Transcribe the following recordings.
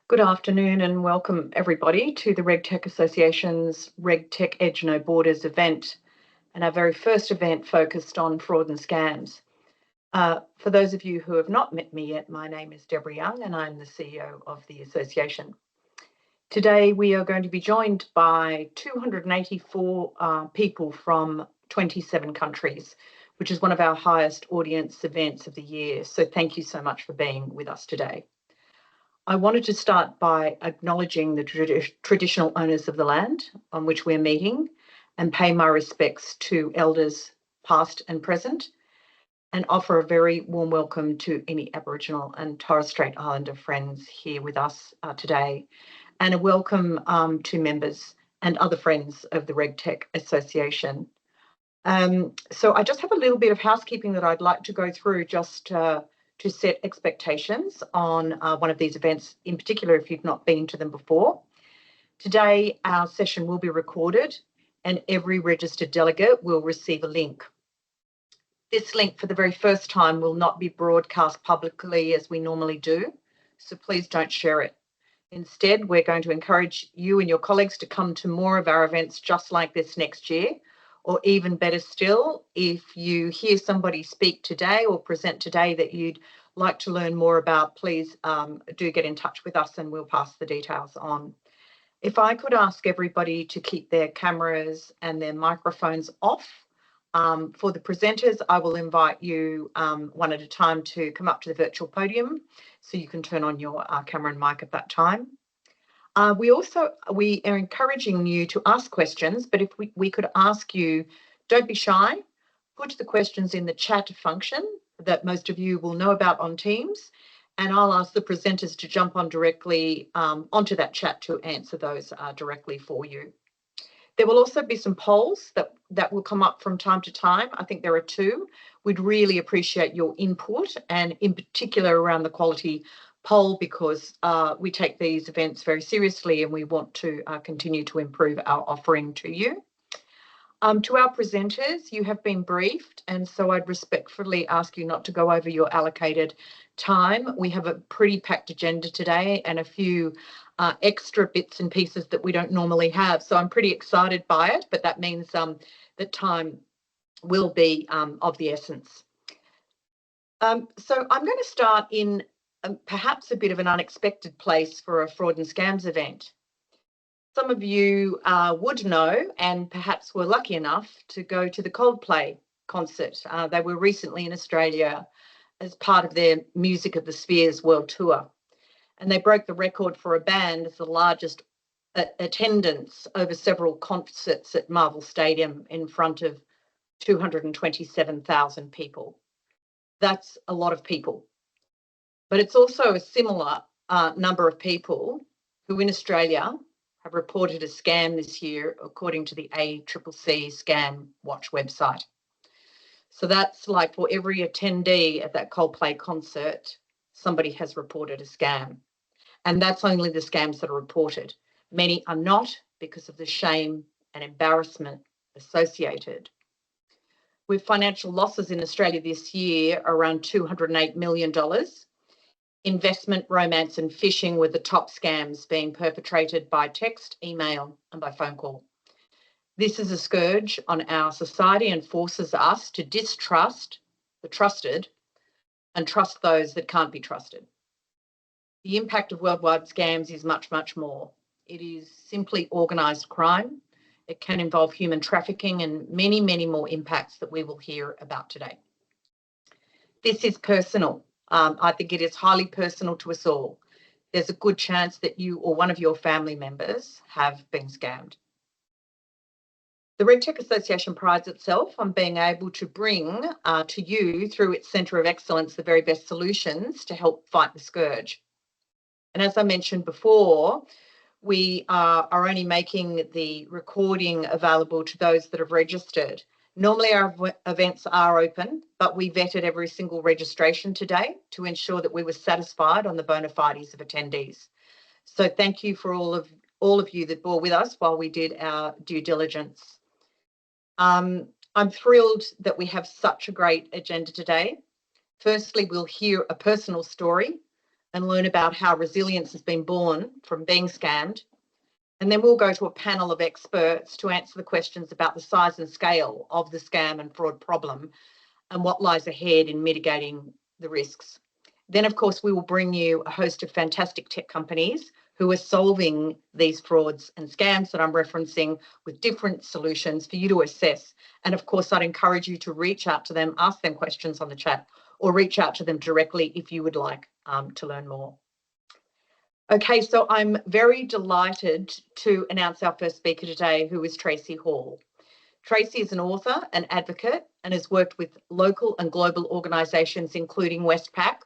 Good afternoon and welcome everybody to the RegTech Association's RegTech Edge No Borders event, and our very first event focused on fraud and scams. For those of you who have not met me yet, my name is Deborah Young and I'm the CEO of the association. Today we are going to be joined by 284 people from 27 countries, which is one of our highest audience events of the year. So thank you so much for being with us today. I wanted to start by acknowledging the traditional owners of the land on which we're meeting and pay my respects to elders past and present, and offer a very warm welcome to any Aboriginal and Torres Strait Islander friends here with us today, and a welcome to members and other friends of the RegTech Association. So I just have a little bit of housekeeping that I'd like to go through just to set expectations on one of these events, in particular if you've not been to them before. Today, our session will be recorded and every registered delegate will receive a link. This link for the very first time will not be broadcast publicly as we normally do, so please don't share it. Instead, we're going to encourage you and your colleagues to come to more of our events just like this next year, or even better still, if you hear somebody speak today or present today that you'd like to learn more about, please do get in touch with us and we'll pass the details on. If I could ask everybody to keep their cameras and their microphones off. For the presenters, I will invite you one at a time to come up to the virtual podium so you can turn on your camera and mic at that time. We are encouraging you to ask questions, but if we could ask you, don't be shy, put the questions in the chat function that most of you will know about on Teams, and I'll ask the presenters to jump on directly onto that chat to answer those directly for you. There will also be some polls that will come up from time to time. I think there are two. We'd really appreciate your input, and in particular around the quality poll, because we take these events very seriously and we want to continue to improve our offering to you. To our presenters, you have been briefed, and so I'd respectfully ask you not to go over your allocated time. We have a pretty packed agenda today and a few extra bits and pieces that we don't normally have, so I'm pretty excited by it, but that means that time will be of the essence. So I'm going to start in perhaps a bit of an unexpected place for a fraud and scams event. Some of you would know, and perhaps were lucky enough to go to the Coldplay concert. They were recently in Australia as part of their Music of the Spheres World Tour, and they broke the record for a band as the largest attendance over several concerts at Marvel Stadium in front of 227,000 people. That's a lot of people. But it's also a similar number of people who in Australia have reported a scam this year, according to the ACCC Scam Watch website. So that's like for every attendee at that Coldplay concert, somebody has reported a scam. And that's only the scams that are reported. Many are not because of the shame and embarrassment associated. With financial losses in Australia this year around $208 million, investment, romance and phishing were the top scams being perpetrated by text, email and by phone call. This is a scourge on our society and forces us to distrust the trusted and trust those that can't be trusted. The impact of worldwide scams is much, much more. It is simply organised crime. It can involve human trafficking and many, many more impacts that we will hear about today. This is personal. I think it is highly personal to us all. There's a good chance that you or one of your family members have been scammed. The RegTech Association prides itself on being able to bring to you, through its Centre of Excellence, the very best solutions to help fight the scourge. And as I mentioned before, we are only making the recording available to those that have registered. Normally our events are open, but we vetted every single registration today to ensure that we were satisfied on the bona fides of attendees. So thank you for all of you that bore with us while we did our due diligence. I'm thrilled that we have such a great agenda today. Firstly, we'll hear a personal story, and learn about how resilience has been born from being scammed. And then we'll go to a panel of experts to answer the questions about the size and scale of the scam and fraud problem and what lies ahead in mitigating the risks. Then, of course, we will bring you a host of fantastic tech companies who are solving these frauds and scams that I'm referencing with different solutions for you to assess. And of course, I'd encourage you to reach out to them, ask them questions on the chat, or reach out to them directly if you would like to learn more. Okay, so I'm very delighted to announce our first speaker today, who is Tracy Hall. Tracy is an author and advocate and has worked with local and global organisations including Westpac,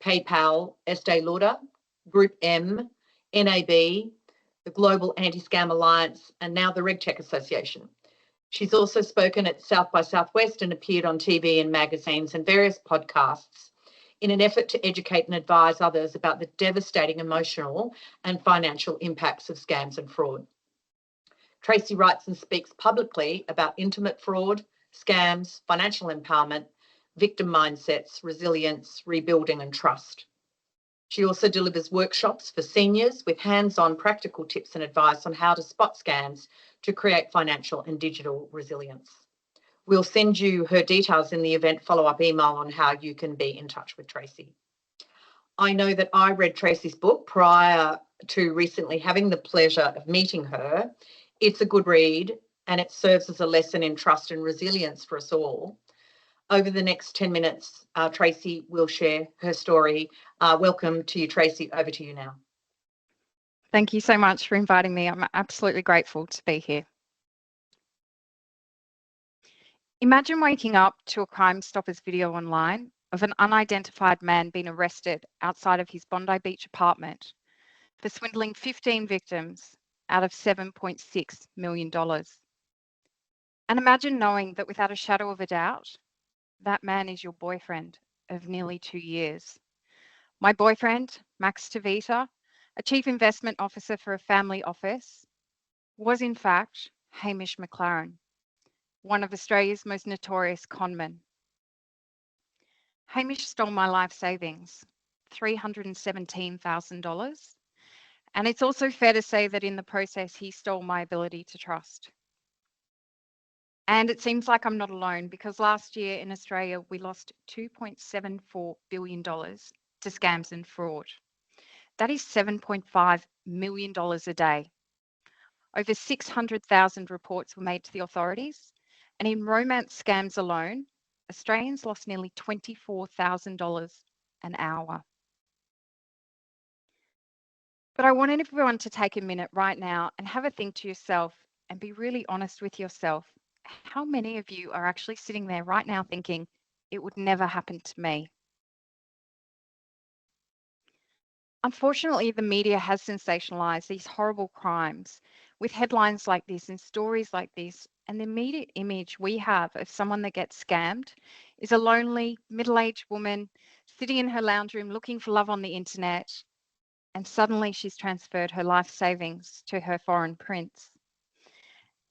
PayPal, Estee Lauder, Group M, NAB, the Global Anti-Scam Alliance, and now the RegTech Association. She's also spoken at South by Southwest and appeared on TV and magazines and various podcasts in an effort to educate and advise others about the devastating emotional and financial impacts of scams and fraud. Tracy writes and speaks publicly about intimate fraud, scams, financial empowerment, victim mindsets, resilience, rebuilding and trust. She also delivers workshops for seniors with hands-on practical tips and advice on how to spot scams to create financial and digital resilience. We'll send you her details in the event follow-up email on how you can be in touch with Tracy. I know that I read Tracy's book prior to recently having the pleasure of meeting her. It's a good read and it serves as a lesson in trust and resilience for us all. Over the next 10 minutes, Tracy will share her story. Welcome to you, Tracy. Over to you now. Thank you so much for inviting me. I'm absolutely grateful to be here. Imagine waking up to a Crime Stoppers video online of an unidentified man being arrested outside of his Bondi Beach apartment for swindling 15 victims out of $7.6 million. And imagine knowing that without a shadow of a doubt, that man is your boyfriend of nearly 2 years. My boyfriend, Max Tavita, a chief investment officer for a family office, was in fact Hamish McLaren, one of Australia's most notorious conmen. Hamish stole my life savings, $317,000. And it's also fair to say that in the process, he stole my ability to trust. And it seems like I'm not alone because last year in Australia, we lost $2.74 billion to scams and fraud. That is $7.5 million a day. Over 600,000 reports were made to the authorities. And in romance scams alone, Australians lost nearly $24,000 an hour. But I want everyone to take a minute right now and have a think to yourself and be really honest with yourself. How many of you are actually sitting there right now thinking, it would never happen to me? Unfortunately, the media has sensationalized these horrible crimes with headlines like this and stories like this. And the immediate image we have of someone that gets scammed is a lonely, middle-aged woman sitting in her lounge room looking for love on the internet. And suddenly she's transferred her life savings to her foreign prince.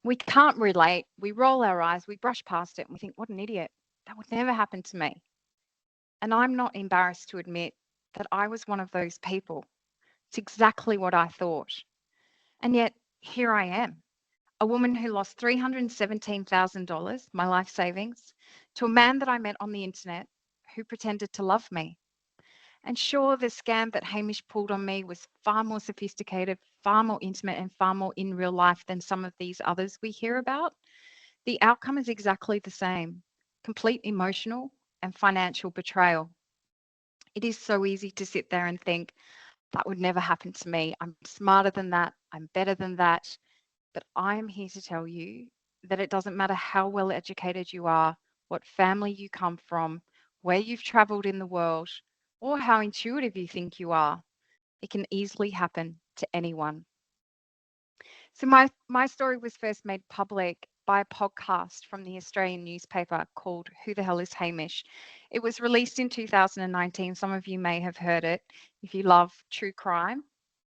We can't relate. We roll our eyes, we brush past it, and we think, what an idiot. That would never happen to me. And I'm not embarrassed to admit that I was one of those people. It's exactly what I thought. And yet, here I am, a woman who lost $317,000, my life savings, to a man that I met on the internet who pretended to love me. And sure, the scam that Hamish pulled on me was far more sophisticated, far more intimate, and far more in real life than some of these others we hear about. The outcome is exactly the same: complete emotional and financial betrayal. It is so easy to sit there and think, that would never happen to me. I'm smarter than that. I'm better than that. But I'm here to tell you that it doesn't matter how well educated you are, what family you come from, where you've traveled in the world, or how intuitive you think you are. It can easily happen to anyone. So my story was first made public by a podcast from the Australian newspaper called Who the Hell is Hamish? It was released in 2019. Some of you may have heard it. If you love true crime,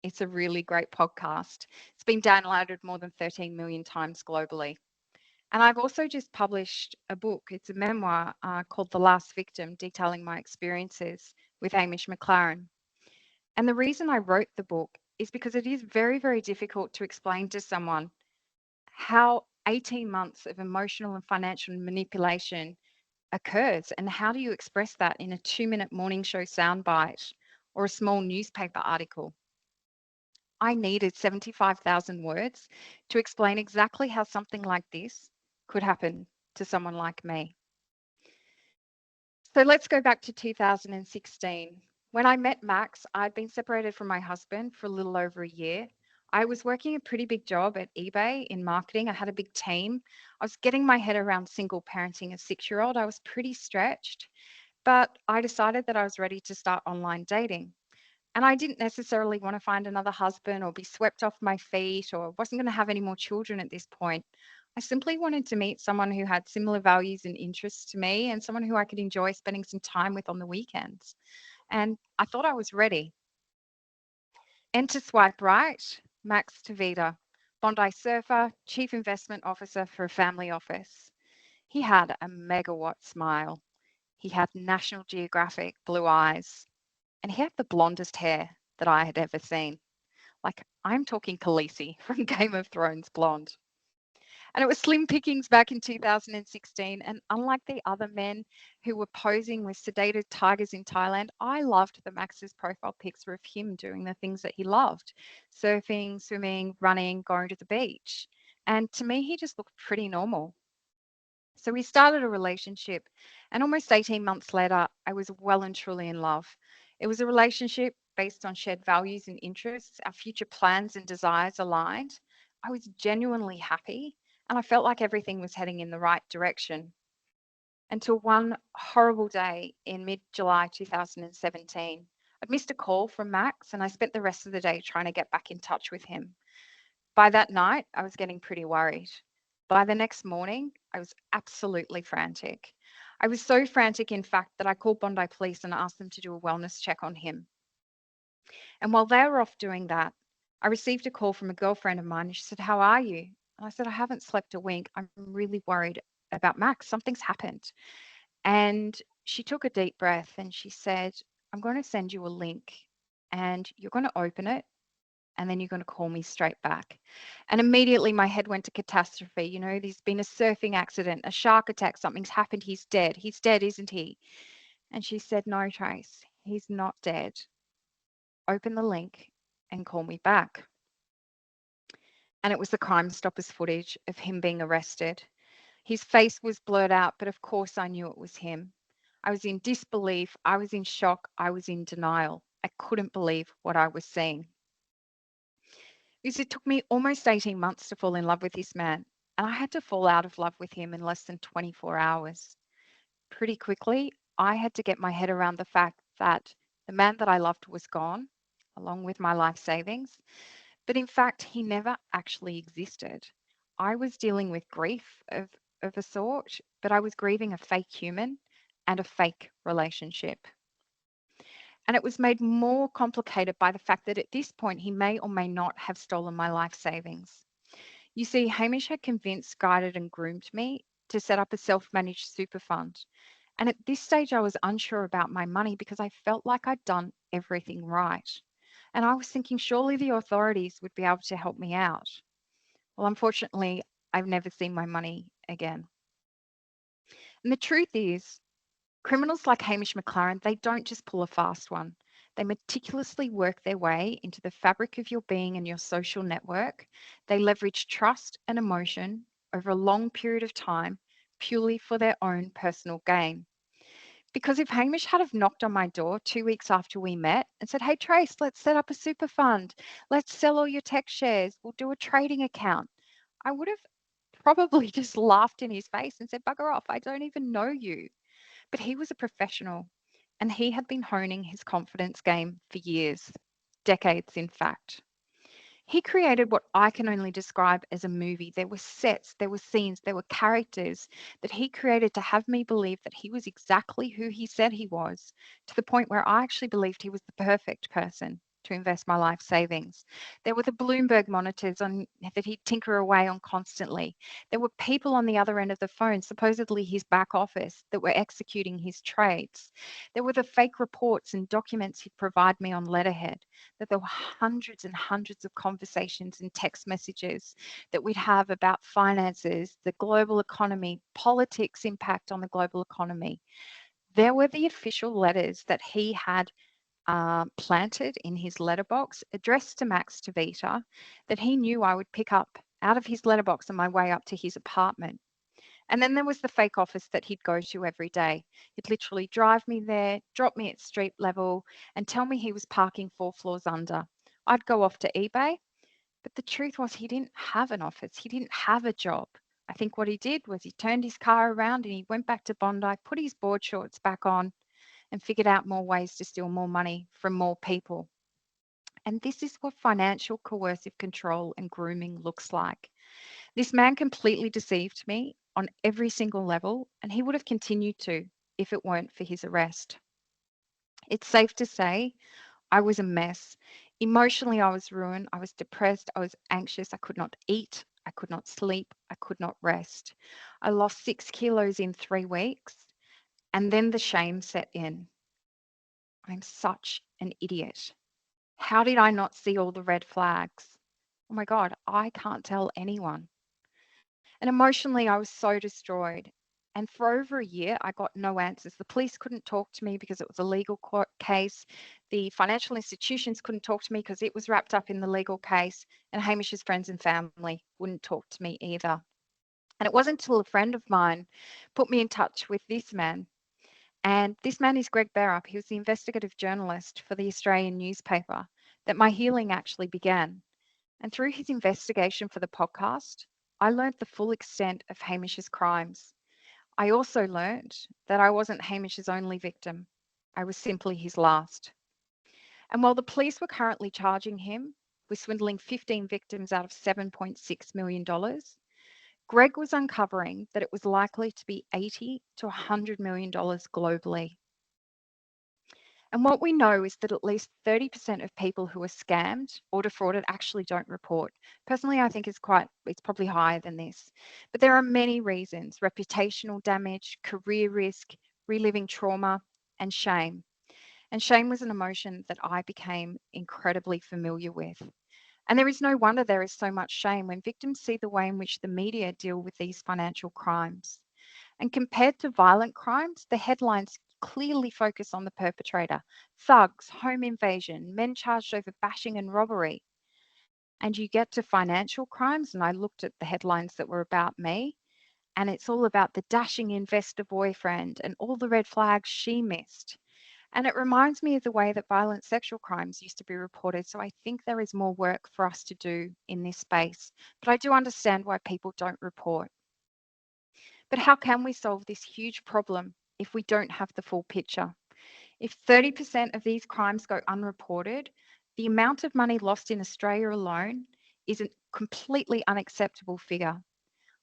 it's a really great podcast. It's been downloaded more than 13 million times globally. And I've also just published a book. It's a memoir called The Last Victim, detailing my experiences with Hamish McLaren. And the reason I wrote the book is because it is very, very difficult to explain to someone how 18 months of emotional and financial manipulation occurs, and how do you express that in a 2-minute morning show soundbite or a small newspaper article. I needed 75,000 words to explain exactly how something like this could happen to someone like me. So let's go back to 2016. When I met Max, I'd been separated from my husband for a little over a year. I was working a pretty big job at eBay in marketing. I had a big team. I was getting my head around single parenting a 6-year-old. I was pretty stretched, but I decided that I was ready to start online dating. And I didn't necessarily want to find another husband or be swept off my feet, or wasn't going to have any more children at this point. I simply wanted to meet someone who had similar values and interests to me, and someone who I could enjoy spending some time with on the weekends. And I thought I was ready. Enter swipe right, Max Tavita, Bondi surfer, chief investment officer for a family office. He had a megawatt smile. He had National Geographic blue eyes, and he had the blondest hair that I had ever seen. Like, I'm talking Khaleesi from Game of Thrones blonde. And it was slim pickings back in 2016. And unlike the other men who were posing with sedated tigers in Thailand, I loved the Max's profile pics were of him doing the things that he loved: surfing, swimming, running, going to the beach. And to me, he just looked pretty normal. So we started a relationship, and almost 18 months later, I was well and truly in love. It was a relationship based on shared values and interests, our future plans and desires aligned. I was genuinely happy, and I felt like everything was heading in the right direction. Until one horrible day in mid-July 2017. I'd missed a call from Max, and I spent the rest of the day trying to get back in touch with him. By that night, I was getting pretty worried. By the next morning, I was absolutely frantic. I was so frantic, in fact, that I called Bondi Police and asked them to do a wellness check on him. And while they were off doing that, I received a call from a girlfriend of mine, and she said, "How are you?" And I said, "I haven't slept a wink. I'm really worried about Max. Something's happened." And she took a deep breath and she said, "I'm going to send you a link, and you're going to open it, and then you're going to call me straight back." And immediately my head went to catastrophe. There's been a surfing accident, a shark attack, something's happened. He's dead. He's dead, isn't he? And she said, "No, Trace, he's not dead. Open the link and call me back." And it was the Crime Stoppers footage of him being arrested. His face was blurred out, but of course I knew it was him. I was in disbelief. I was in shock. I was in denial. I couldn't believe what I was seeing. Because it took me almost 18 months to fall in love with this man, and I had to fall out of love with him in less than 24 hours. Pretty quickly, I had to get my head around the fact that the man that I loved was gone, along with my life savings, but in fact, he never actually existed. I was dealing with grief of a sort, but I was grieving a fake human and a fake relationship. And it was made more complicated by the fact that at this point, he may or may not have stolen my life savings. You see, Hamish had convinced, guided, and groomed me to set up a self managed super fund. And at this stage, I was unsure about my money because I felt like I'd done everything right. And I was thinking, surely the authorities would be able to help me out. Well, unfortunately, I've never seen my money again. And the truth is, criminals like Hamish McLaren, they don't just pull a fast one. They meticulously work their way into the fabric of your being and your social network. They leverage trust and emotion over a long period of time purely for their own personal gain. Because if Hamish had have knocked on my door 2 weeks after we met and said, "Hey, Trace, let's set up a super fund. Let's sell all your tech shares. We'll do a trading account," I would have probably just laughed in his face and said, "Bugger off. I don't even know you." But he was a professional, and he had been honing his confidence game for years, decades, in fact. He created what I can only describe as a movie. There were sets, there were scenes, there were characters that he created to have me believe that he was exactly who he said he was, to the point where I actually believed he was the perfect person. to invest my life savings. There were the Bloomberg monitors that he'd tinker away on constantly. There were people on the other end of the phone, supposedly his back office, that were executing his trades. There were the fake reports and documents he'd provide me on letterhead. That there were hundreds and hundreds of conversations and text messages that we'd have about finances, the global economy, politics impact on the global economy. There were the official letters that he had planted in his letterbox, addressed to Max Tavita, that he knew I would pick up out of his letterbox on my way up to his apartment. And then there was the fake office that he'd go to every day. He'd literally drive me there, drop me at street level, and tell me he was parking 4 floors under. I'd go off to eBay, but the truth was he didn't have an office. He didn't have a job. I think what he did was he turned his car around and he went back to Bondi, put his board shorts back on, and figured out more ways to steal more money from more people. And this is what financial coercive control and grooming looks like. This man completely deceived me on every single level, and he would have continued to if it weren't for his arrest. It's safe to say I was a mess. Emotionally, I was ruined. I was depressed. I was anxious. I could not eat. I could not sleep. I could not rest. I lost 6 kilos in 3 weeks, and then the shame set in. I'm such an idiot. How did I not see all the red flags? Oh my God, I can't tell anyone. And emotionally, I was so destroyed. And for over a year, I got no answers. The police couldn't talk to me because it was a legal court case. The financial institutions couldn't talk to me because it was wrapped up in the legal case. And Hamish's friends and family wouldn't talk to me either. And it wasn't until a friend of mine put me in touch with this man. And this man is Greg Berup. He was the investigative journalist for the Australian newspaper that my healing actually began. And through his investigation for the podcast, I learned the full extent of Hamish's crimes. I also learned that I wasn't Hamish's only victim. I was simply his last. And while the police were currently charging him with swindling 15 victims out of $7.6 million, Greg was uncovering that it was likely to be $80 to $100 million globally. And what we know is that at least 30% of people who are scammed or defrauded actually don't report. Personally, I think it's probably higher than this. But there are many reasons: reputational damage, career risk, reliving trauma, and shame. And shame was an emotion that I became incredibly familiar with. And there is no wonder there is so much shame when victims see the way in which the media deal with these financial crimes. And compared to violent crimes, the headlines clearly focus on the perpetrator: thugs, home invasion, men charged over bashing and robbery. And you get to financial crimes, and I looked at the headlines that were about me, and it's all about the dashing investor boyfriend and all the red flags she missed. And it reminds me of the way that violent sexual crimes used to be reported. So I think there is more work for us to do in this space. But I do understand why people don't report. But how can we solve this huge problem if we don't have the full picture? If 30% of these crimes go unreported, the amount of money lost in Australia alone is a completely unacceptable figure.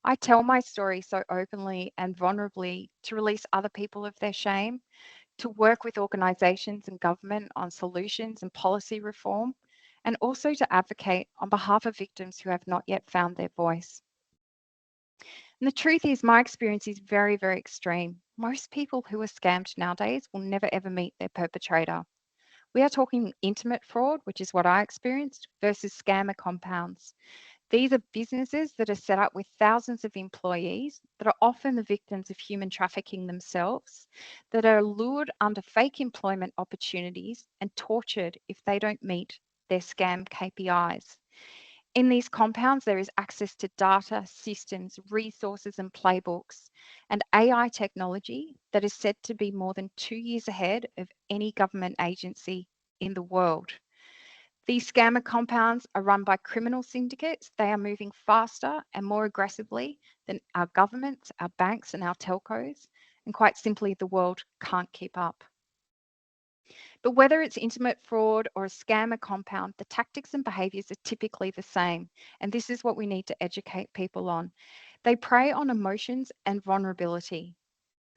I tell my story so openly and vulnerably to release other people of their shame, to work with organisations and government on solutions and policy reform, and also to advocate on behalf of victims who have not yet found their voice. And the truth is, my experience is very, very extreme. Most people who are scammed nowadays will never ever meet their perpetrator. We are talking intimate fraud, which is what I experienced, versus scammer compounds. These are businesses that are set up with thousands of employees that are often the victims of human trafficking themselves, that are lured under fake employment opportunities and tortured if they don't meet their scam KPIs. In these compounds, there is access to data, systems, resources, and playbooks, and AI technology that is said to be more than 2 years ahead of any government agency in the world. These scammer compounds are run by criminal syndicates. They are moving faster and more aggressively than our governments, our banks, and our telcos. And quite simply, the world can't keep up. But whether it's intimate fraud or a scammer compound, the tactics and behaviours are typically the same. And this is what we need to educate people on. They prey on emotions and vulnerability.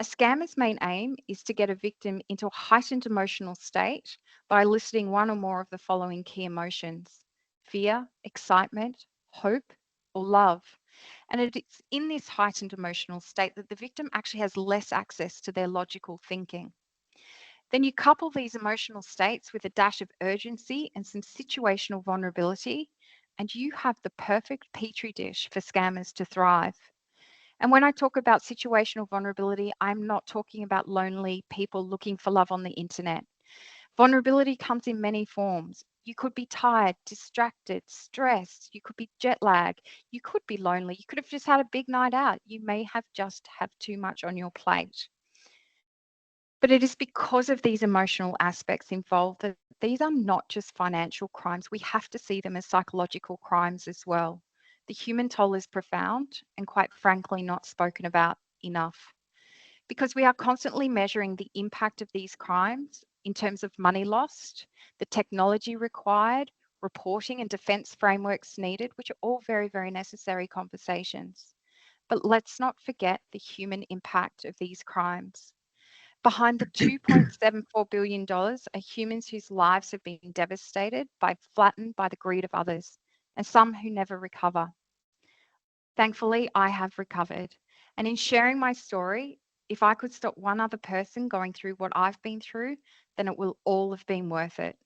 A scammer's main aim is to get a victim into a heightened emotional state by eliciting one or more of the following key emotions: fear, excitement, hope, or love. And it's in this heightened emotional state that the victim actually has less access to their logical thinking. Then you couple these emotional states with a dash of urgency and some situational vulnerability, and you have the perfect petri dish for scammers to thrive. And when I talk about situational vulnerability, I'm not talking about lonely people looking for love on the internet. Vulnerability comes in many forms. You could be tired, distracted, stressed. You could be jet lag. You could be lonely. You could have just had a big night out. You may have just have too much on your plate. But it is because of these emotional aspects involved that these are not just financial crimes. We have to see them as psychological crimes as well. The human toll is profound and, quite frankly, not spoken about enough, because we are constantly measuring the impact of these crimes in terms of money lost, the technology required, reporting and defence frameworks needed, which are all very, very necessary conversations. But let's not forget the human impact of these crimes. Behind the $2.74 billion are humans whose lives have been devastated flattened by the greed of others, and some who never recover. Thankfully, I have recovered. And in sharing my story, if I could stop one other person going through what I've been through, then it will all have been worth it.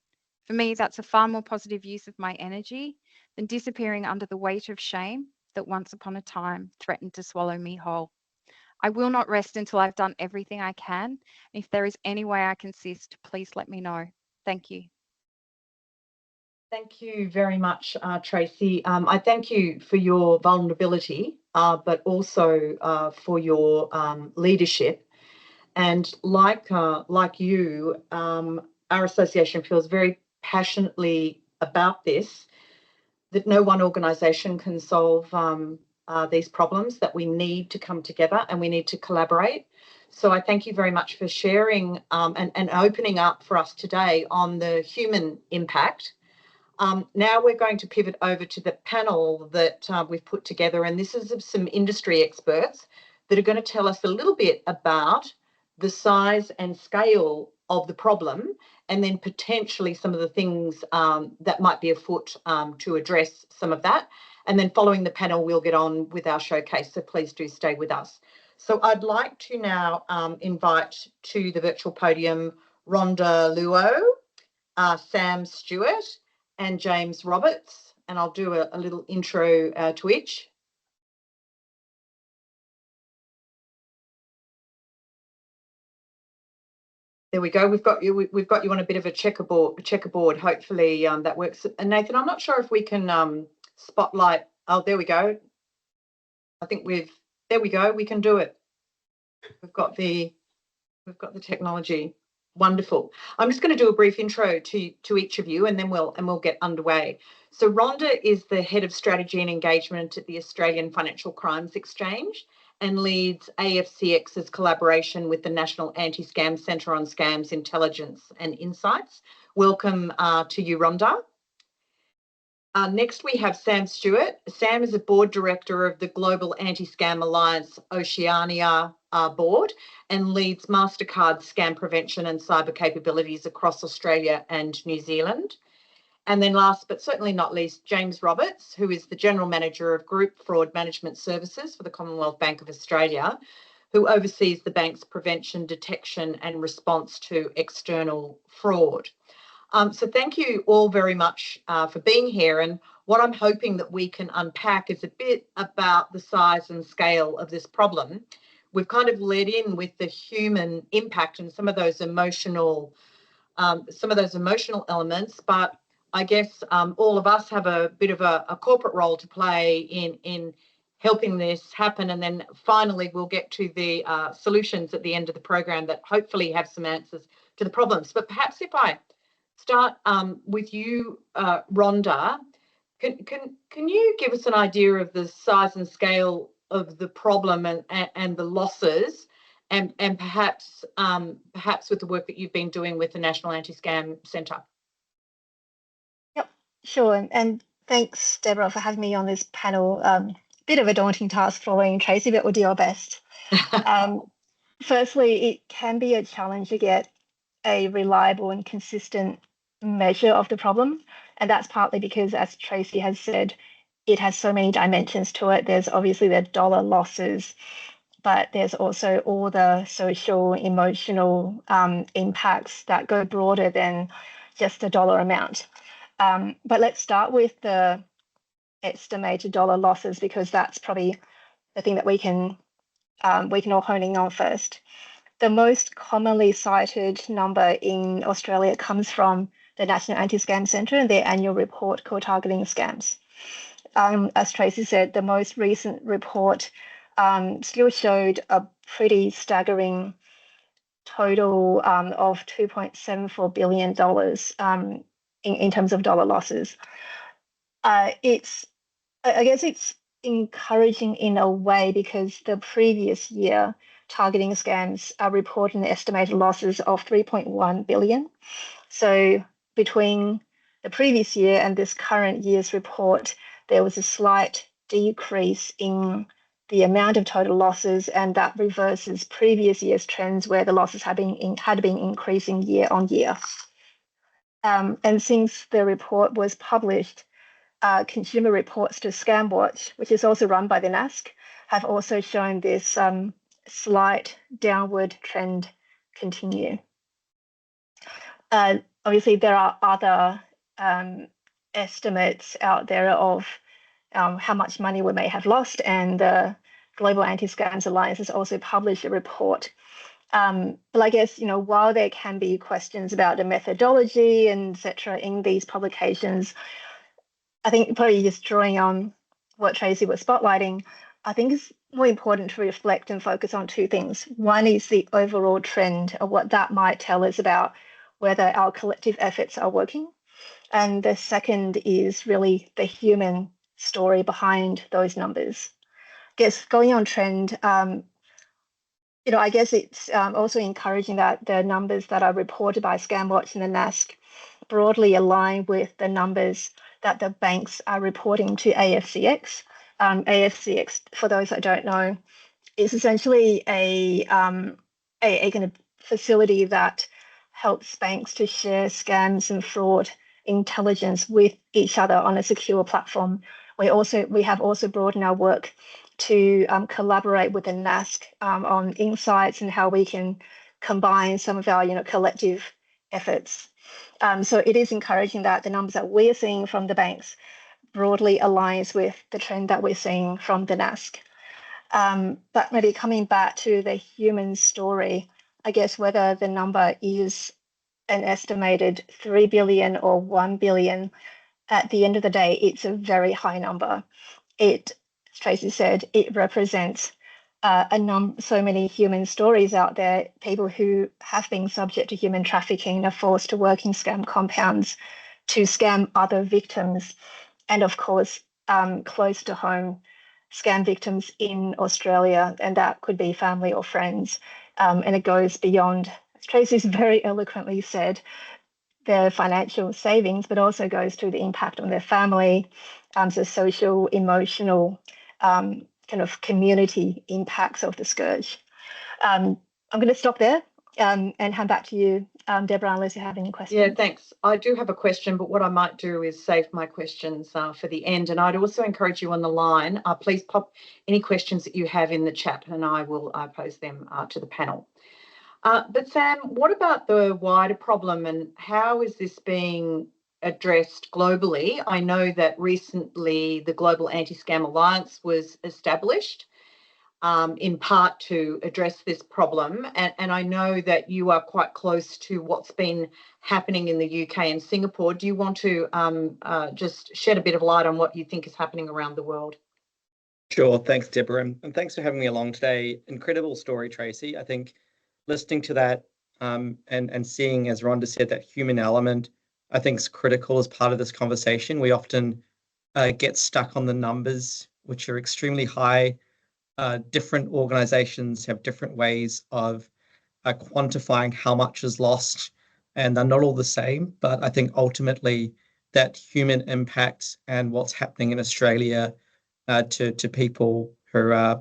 For me, that's a far more positive use of my energy than disappearing under the weight of shame that once upon a time threatened to swallow me whole. I will not rest until I've done everything I can. And if there is any way I can assist, please let me know. Thank you. Thank you very much, Tracy. I thank you for your vulnerability, but also for your leadership. And like you, our association feels very passionately about this, that no one organisation can solve these problems, that we need to come together and we need to collaborate. So I thank you very much for sharing and opening up for us today on the human impact. Now we're going to pivot over to the panel that we've put together, and this is of some industry experts that are going to tell us a little bit about the size and scale of the problem, and then potentially some of the things that might be afoot to address some of that. And then following the panel, we'll get on with our showcase, so please do stay with us. So I'd like to now invite to the virtual podium Rhonda Luo, Sam Stuart, and James Roberts, and I'll do a little intro to each. There we go. We've got you on a bit of a checkerboard. Hopefully that works. And Nathan, I'm not sure if we can spotlight. Oh, there we go. I think there we go. We can do it. We've got the technology. Wonderful. I'm just going to do a brief intro to each of you, and then we'll get underway. So Rhonda is the head of strategy and engagement at the Australian Financial Crimes Exchange and leads AFCX's collaboration with the National Anti-Scam Centre on Scams Intelligence and Insights. Welcome to you, Rhonda. Next, we have Sam Stuart. Sam is a board director of the Global Anti-Scam Alliance Oceania board and leads MasterCard scam prevention and cyber capabilities across Australia and New Zealand. And then last but certainly not least, James Roberts, who is the General Manager of Group Fraud Management Services for the Commonwealth Bank of Australia, who oversees the bank's prevention, detection and response to external fraud. So thank you all very much for being here. And what I'm hoping that we can unpack is a bit about the size and scale of this problem. We've kind of led in with the human impact and some of those emotional elements, but I guess all of us have a bit of a corporate role to play in helping this happen. And then finally, we'll get to the solutions at the end of the program that hopefully have some answers to the problems. But perhaps if I start with you, Rhonda. Can you give us an idea of the size and scale of the problem and the losses, and perhaps with the work that you've been doing with the National Anti-Scam Centre? Yep, sure. And thanks, Deborah, for having me on this panel. Bit of a daunting task following Tracy, but we'll do our best. Firstly, it can be a challenge to get a reliable and consistent measure of the problem. And that's partly because, as Tracy has said, it has so many dimensions to it. There's obviously the dollar losses, but there's also all the social, emotional impacts that go broader than just the dollar amount. But let's start with the estimated dollar losses, because that's probably the thing that we can all hone in on first. The most commonly cited number in Australia comes from the National Anti-Scam Centre and their annual report called Targeting Scams. As Tracy said, the most recent report still showed a pretty staggering total of $2.74 billion in terms of dollar losses. I guess it's encouraging in a way, because the previous year targeting scams are reporting estimated losses of 3.1 billion. So between the previous year and this current year's report, there was a slight decrease in the amount of total losses, and that reverses previous year's trends where the losses had been increasing year on year. And since the report was published, consumer reports to ScamWatch, which is also run by the NASC, have also shown this slight downward trend continue. Obviously, there are other estimates out there of how much money we may have lost, and the Global Anti-Scams Alliance has also published a report. But I guess, while there can be questions about the methodology and et cetera in these publications, I think probably just drawing on what Tracy was spotlighting, I think it's more important to reflect and focus on two things. One is the overall trend of what that might tell us about whether our collective efforts are working. And the second is really the human story behind those numbers. I guess going on trend, I guess it's also encouraging that the numbers that are reported by ScamWatch and the NASC broadly align with the numbers that the banks are reporting to AFCX. AFCX, for those that don't know, is essentially a kind of facility that helps banks to share scams and fraud intelligence with each other on a secure platform. We have also broadened our work to collaborate with the NASC on insights and how we can combine some of our collective efforts. So it is encouraging that the numbers that we're seeing from the banks broadly aligns with the trend that we're seeing from the NASC. But maybe coming back to the human story, I guess whether the number is an estimated 3 billion or 1 billion, at the end of the day, it's a very high number. As Tracy said, it represents so many human stories out there, people who have been subject to human trafficking and are forced to work in scam compounds to scam other victims. And of course, close to home, scam victims in Australia, and that could be family or friends. And it goes beyond, as Tracy's very eloquently said, their financial savings, but also goes to the impact on their family, so social, emotional, kind of community impacts of the scourge. I'm going to stop there and hand back to you, Deborah, unless you have any questions. Yeah, thanks. I do have a question, but what I might do is save my questions for the end. And I'd also encourage you on the line, please pop any questions that you have in the chat and I will pose them to the panel. But Sam, what about the wider problem and how is this being addressed globally? I know that recently the Global Anti-Scam Alliance was established in part to address this problem. And I know that you are quite close to what's been happening in the UK and Singapore. Do you want to just shed a bit of light on what you think is happening around the world? Sure. Thanks, Deborah. And thanks for having me along today. Incredible story, Tracy. I think listening to that and seeing, as Rhonda said, that human element, I think is critical as part of this conversation. We often get stuck on the numbers, which are extremely high. Different organizations have different ways of quantifying how much is lost, and they're not all the same. But I think ultimately that human impact and what's happening in Australia to people who are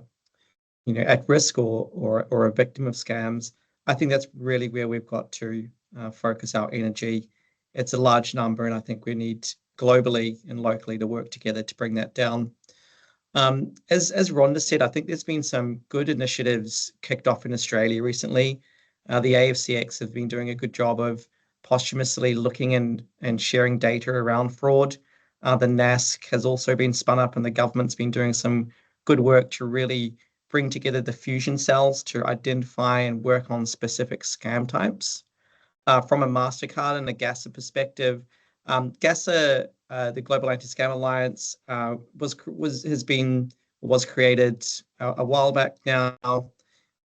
at risk or a victim of scams, I think that's really where we've got to focus our energy. It's a large number, and I think we need globally and locally to work together to bring that down. As Rhonda said, I think there's been some good initiatives kicked off in Australia recently. The AFCX have been doing a good job of posthumously looking and sharing data around fraud. The NASC has also been spun up, and the government's been doing some good work to really bring together the fusion cells to identify and work on specific scam types. From a MasterCard and a GASA perspective, GASA, the Global Anti-Scam Alliance, was created a while back now,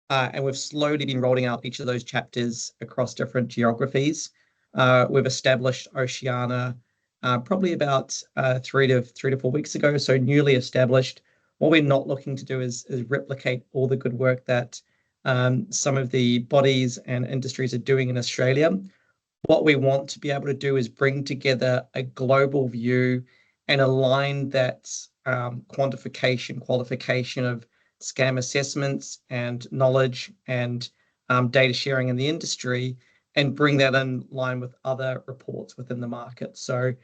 and we've slowly been rolling out each of those chapters across different geographies. We've established Oceania probably about 3 to 4 weeks ago, so newly established. What we're not looking to do is replicate all the good work that some of the bodies and industries are doing in Australia. What we want to be able to do is bring together a global view and align that qualification of scam assessments and knowledge and data sharing in the industry, and bring that in line with other reports within the market. So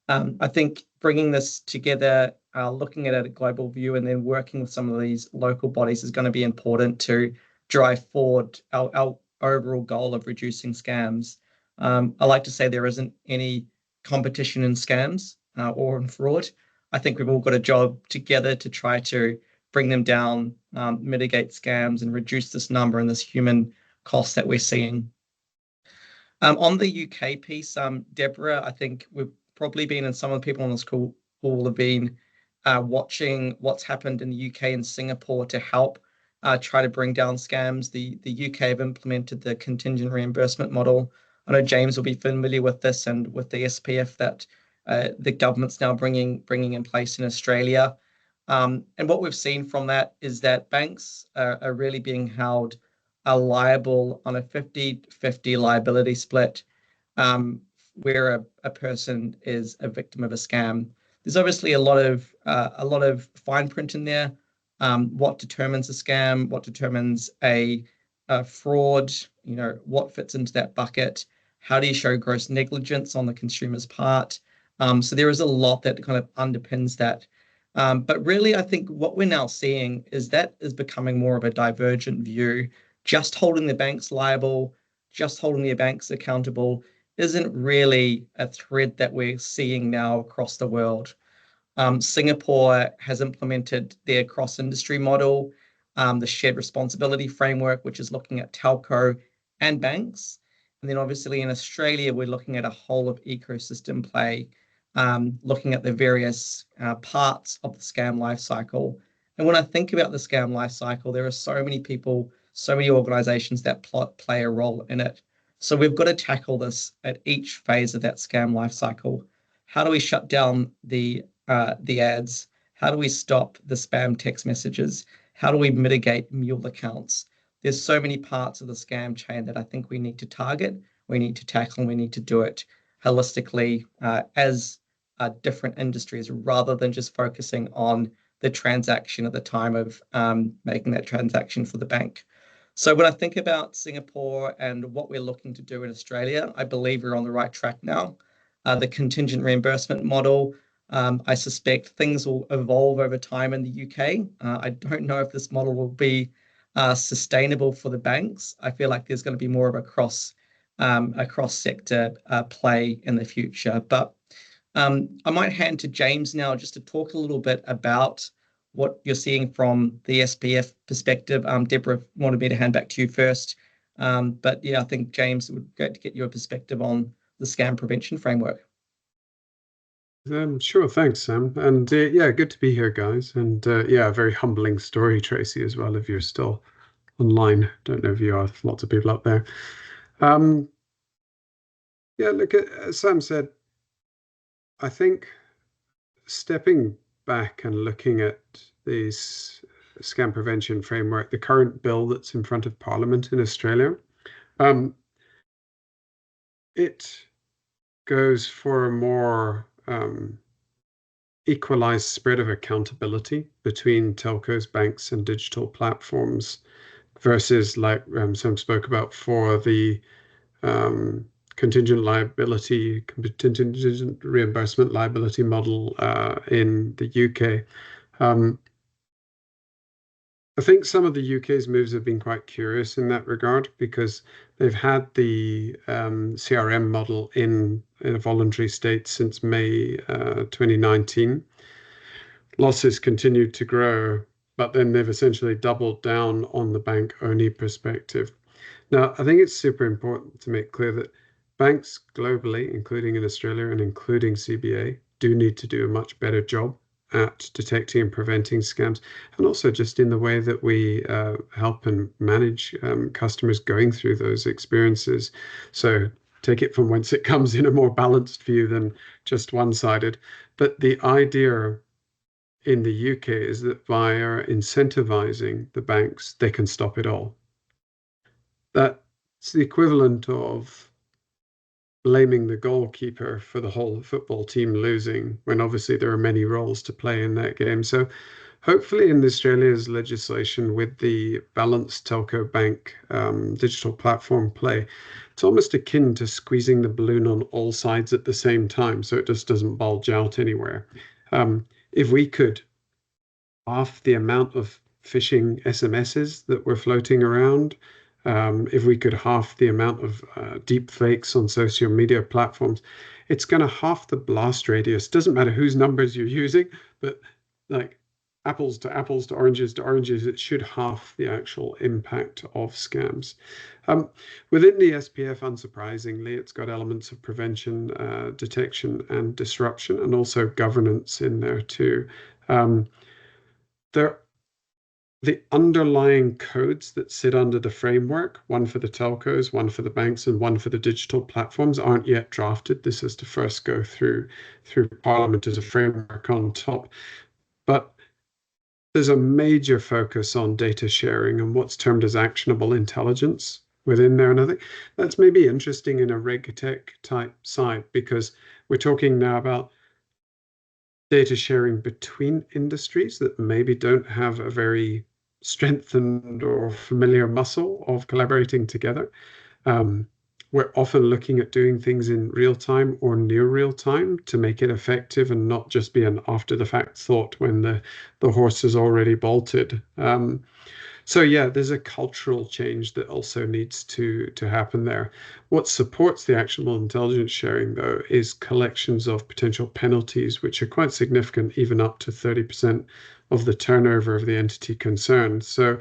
I think bringing this together, looking at it at a global view, and then working with some of these local bodies is going to be important to drive forward our overall goal of reducing scams. I like to say there isn't any competition in scams or in fraud. I think we've all got a job together to try to bring them down, mitigate scams, and reduce this number and this human cost that we're seeing. On the UK piece, Deborah, I think we've probably been, and some of the people on this call have been watching what's happened in the UK and Singapore to help try to bring down scams. The UK have implemented the contingent reimbursement model. I know James will be familiar with this and with the SPF that the government's now bringing in place in Australia. And what we've seen from that is that banks are really being held liable on a 50-50 liability split, where a person is a victim of a scam. There's obviously a lot of fine print in there. What determines a scam? What determines a fraud? What fits into that bucket? How do you show gross negligence on the consumer's part? So there is a lot that kind of underpins that. But really, I think what we're now seeing is that is becoming more of a divergent view. Just holding the banks liable, just holding the banks accountable isn't really a thread that we're seeing now across the world. Singapore has implemented their cross-industry model, the shared responsibility framework, which is looking at telco and banks. And then obviously in Australia, we're looking at a whole of ecosystem play, looking at the various parts of the scam lifecycle. And when I think about the scam lifecycle, there are so many people, so many organizations that play a role in it. So we've got to tackle this at each phase of that scam lifecycle. How do we shut down the ads? How do we stop the spam text messages? How do we mitigate mule accounts? There's so many parts of the scam chain that I think we need to target, we need to tackle, and we need to do it holistically as different industries, rather than just focusing on the transaction at the time of making that transaction for the bank. So when I think about Singapore and what we're looking to do in Australia, I believe we're on the right track now. The contingent reimbursement model, I suspect things will evolve over time in the UK. I don't know if this model will be sustainable for the banks. I feel like there's going to be more of a cross-sector play in the future. But I might hand to James now just to talk a little bit about what you're seeing from the SPF perspective. Deborah wanted me to hand back to you first. But yeah, I think James, it would be great to get your perspective on the scam prevention framework. Sure, thanks, Sam. And yeah, good to be here, guys. And yeah, a very humbling story, Tracy, as well, if you're still online. Don't know if you are, lots of people up there. Yeah, look, as Sam said, I think stepping back and looking at this scam prevention framework, the current bill that's in front of Parliament in Australia, it goes for a more equalized spread of accountability between telcos, banks, and digital platforms versus, like Sam spoke about, for the contingent reimbursement liability model in the UK. I think some of the UK's moves have been quite curious in that regard, because they've had the CRM model in a voluntary state since May 2019. Losses continued to grow, but then they've essentially doubled down on the bank-only perspective. Now, I think it's super important to make clear that banks globally, including in Australia and including CBA, do need to do a much better job at detecting and preventing scams, and also just in the way that we help and manage customers going through those experiences. So take it from whence it comes, in a more balanced view than just one-sided. But the idea in the UK is that via incentivizing the banks, they can stop it all. That's the equivalent of blaming the goalkeeper for the whole football team losing, when obviously there are many roles to play in that game. So hopefully in Australia's legislation, with the balanced telco bank digital platform play, it's almost akin to squeezing the balloon on all sides at the same time, so it just doesn't bulge out anywhere. If we could half the amount of phishing SMSs that were floating around, if we could half the amount of deep fakes on social media platforms, it's going to half the blast radius. Doesn't matter whose numbers you're using, but like apples to apples to oranges, it should half the actual impact of scams. Within the SPF, unsurprisingly, it's got elements of prevention, detection, and disruption, and also governance in there too. The underlying codes that sit under the framework, one for the telcos, one for the banks, and one for the digital platforms, aren't yet drafted. This is to first go through Parliament as a framework on top. But there's a major focus on data sharing and what's termed as actionable intelligence within there. And I think that's maybe interesting in a RegTech type side, because we're talking now about data sharing between industries that maybe don't have a very strengthened or familiar muscle of collaborating together. We're often looking at doing things in real time or near real time to make it effective and not just be an after the fact thought when the horse is already bolted. So yeah, there's a cultural change that also needs to happen there. What supports the actionable intelligence sharing, though, is collections of potential penalties, which are quite significant, even up to 30% of the turnover of the entity concerned. So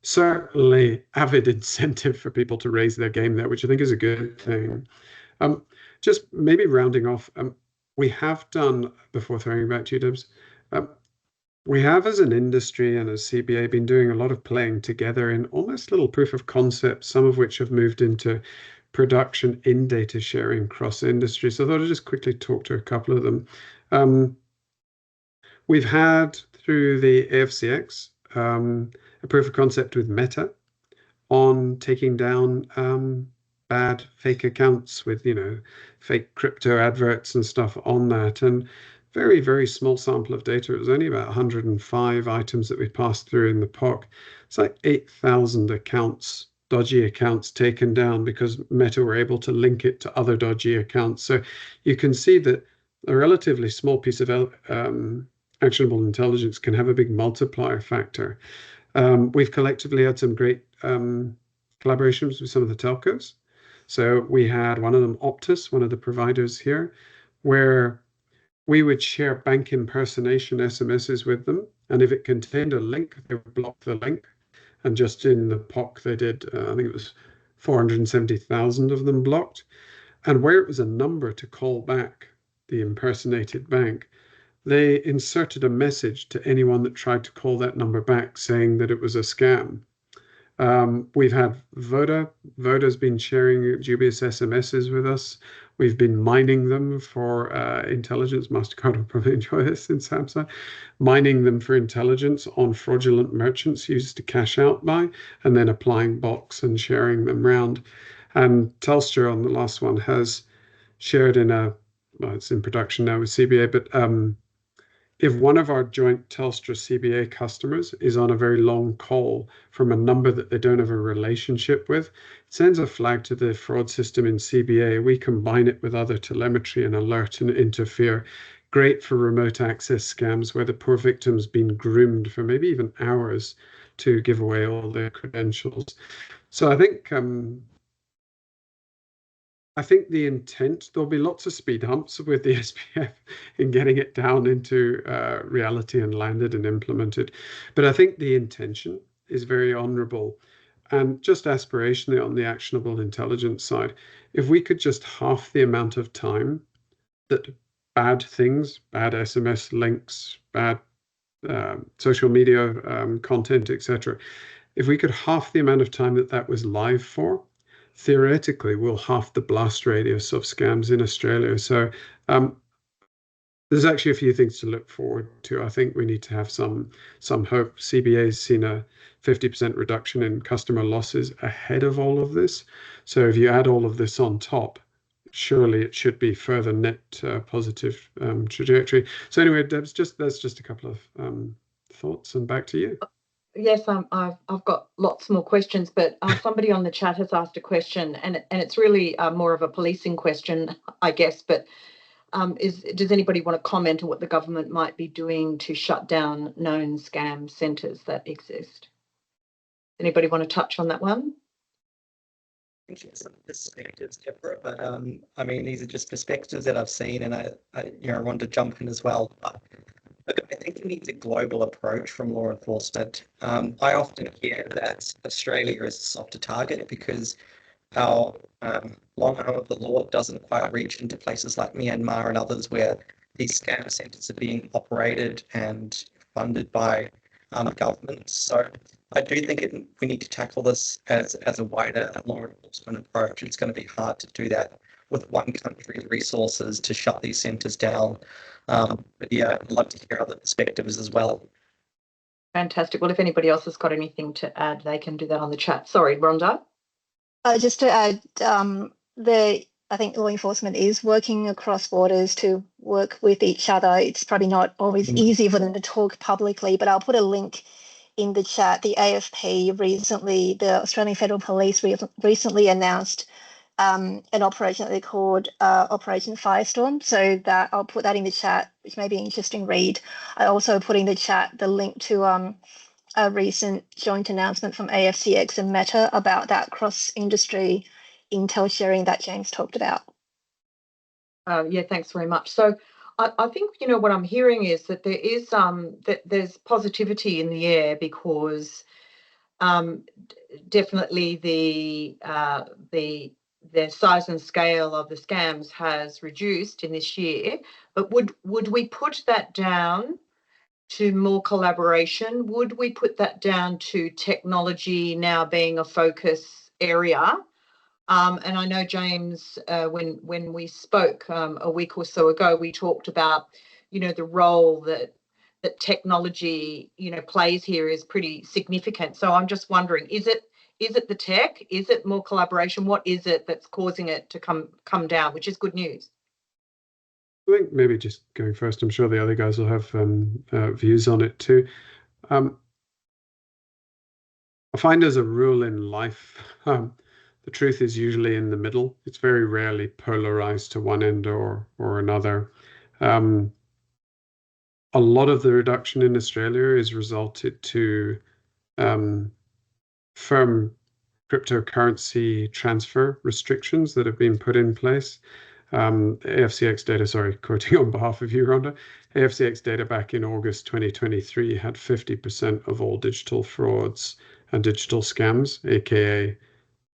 certainly avid incentive for people to raise their game there, which I think is a good thing. Just maybe rounding off, we have done, before throwing back to you, Debs, we have, as an industry and as CBA, been doing a lot of playing together in almost little proof of concepts, some of which have moved into production in data sharing across industry. So I thought I'd just quickly talk to a couple of them. We've had, through the AFCX, a proof of concept with Meta on taking down bad fake accounts with, fake crypto adverts and stuff on that. And very, very small sample of data. It was only about 105 items that we passed through in the POC. It's like 8,000 accounts, dodgy accounts taken down, because Meta were able to link it to other dodgy accounts. So you can see that a relatively small piece of actionable intelligence can have a big multiplier factor. We've collectively had some great collaborations with some of the telcos. So we had one of them, Optus, one of the providers here, where we would share bank impersonation SMSs with them. And if it contained a link, they would block the link. And just in the POC, they did, I think it was 470,000 of them blocked. And where it was a number to call back the impersonated bank, they inserted a message to anyone that tried to call that number back saying that it was a scam. We've had Voda. Voda's been sharing dubious SMSs with us. We've been mining them for intelligence. MasterCard will probably enjoy this in Samsung. Mining them for intelligence on fraudulent merchants used to cash out by, and then applying box and sharing them around. And Telstra, on the last one, has shared in well, it's in production now with CBA, but if one of our joint Telstra CBA customers is on a very long call from a number that they don't have a relationship with, it sends a flag to the fraud system in CBA. We combine it with other telemetry and alert and interfere. Great for remote access scams where the poor victim's been groomed for maybe even hours to give away all their credentials. So I think the intent, there'll be lots of speed humps with the SPF in getting it down into reality and landed and implemented. But I think the intention is very honorable. And just aspirationally on the actionable intelligence side, if we could just half the amount of time that bad things, bad SMS links, bad social media content, etc., if we could half the amount of time that was live for, theoretically, we'll half the blast radius of scams in Australia. So there's actually a few things to look forward to. I think we need to have some hope. CBA's seen a 50% reduction in customer losses ahead of all of this. So if you add all of this on top, surely it should be further net positive trajectory. So anyway, Debs, that's just a couple of thoughts, and back to you. Yes, I've got lots more questions, but somebody on the chat has asked a question, and it's really more of a policing question, I guess. But does anybody want to comment on what the government might be doing to shut down known scam centres that exist? Anybody want to touch on that one? I think some perspectives, Deborah, but I mean, these are just perspectives that I've seen, and I want to jump in as well. But look, I think it needs a global approach from law enforcement. I often hear that Australia is a softer target because our long arm of the law doesn't quite reach into places like Myanmar and others where these scam centres are being operated and funded by governments. So I do think we need to tackle this as a wider law enforcement approach. It's going to be hard to do that with one country's resources to shut these centres down. But yeah, I'd love to hear other perspectives as well. Fantastic. Well, if anybody else has got anything to add, they can do that on the chat. Sorry, Rhonda. Just to add, I think law enforcement is working across borders to work with each other. It's probably not always easy for them to talk publicly, but I'll put a link in the chat. The AFP recently, the Australian Federal Police recently announced an operation that they called Operation Firestorm. So that I'll put that in the chat, which may be an interesting read. I also put in the chat the link to a recent joint announcement from AFCX and Meta about that cross-industry intel sharing that James talked about. Yeah, thanks very much. So I think, what I'm hearing is that there is there's positivity in the air because definitely the size and scale of the scams has reduced in this year. But would we put that down to more collaboration? Would we put that down to technology now being a focus area? And I know, James, when we spoke a week or so ago, we talked about, the role that technology, plays here is pretty significant. So I'm just wondering, is it the tech? Is it more collaboration? What is it that's causing it to come down, which is good news? I think maybe just going first, I'm sure the other guys will have views on it too. I find as a rule in life, the truth is usually in the middle. It's very rarely polarized to one end or another. A lot of the reduction in Australia is resulted to firm cryptocurrency transfer restrictions that have been put in place. AFCX data, sorry, quoting on behalf of you, Rhonda, AFCX data back in August 2023 had 50% of all digital frauds and digital scams, aka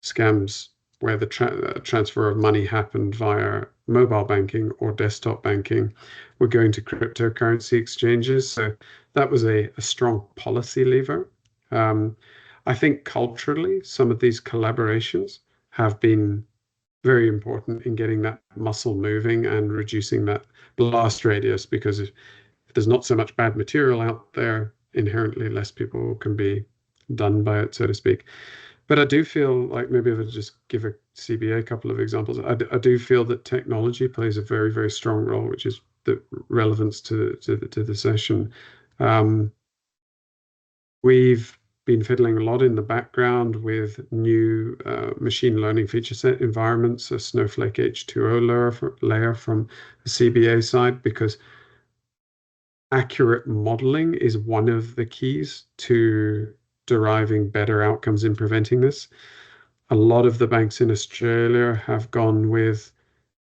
scams where the transfer of money happened via mobile banking or desktop banking, were going to cryptocurrency exchanges. So that was a strong policy lever. I think culturally, some of these collaborations have been very important in getting that muscle moving and reducing that blast radius, because if there's not so much bad material out there, inherently less people can be done by it, so to speak. But I do feel like, maybe if I just give a CBA couple of examples, I do feel that technology plays a very, very strong role, which is the relevance to the session. We've been fiddling a lot in the background with new machine learning feature set environments, a Snowflake H2O layer from the CBA side, because accurate modeling is one of the keys to deriving better outcomes in preventing this. A lot of the banks in Australia have gone with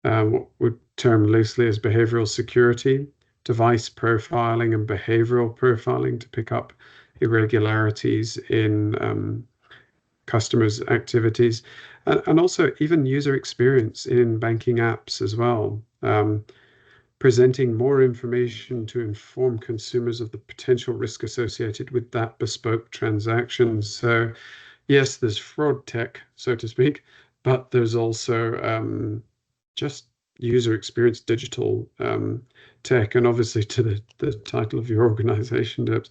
what would term loosely as behavioral security, device profiling and behavioral profiling to pick up irregularities in customers' activities, and also even user experience in banking apps as well. Presenting more information to inform consumers of the potential risk associated with that bespoke transaction. So yes, there's fraud tech, so to speak, but there's also just user experience digital tech. And obviously to the title of your organization, Debs,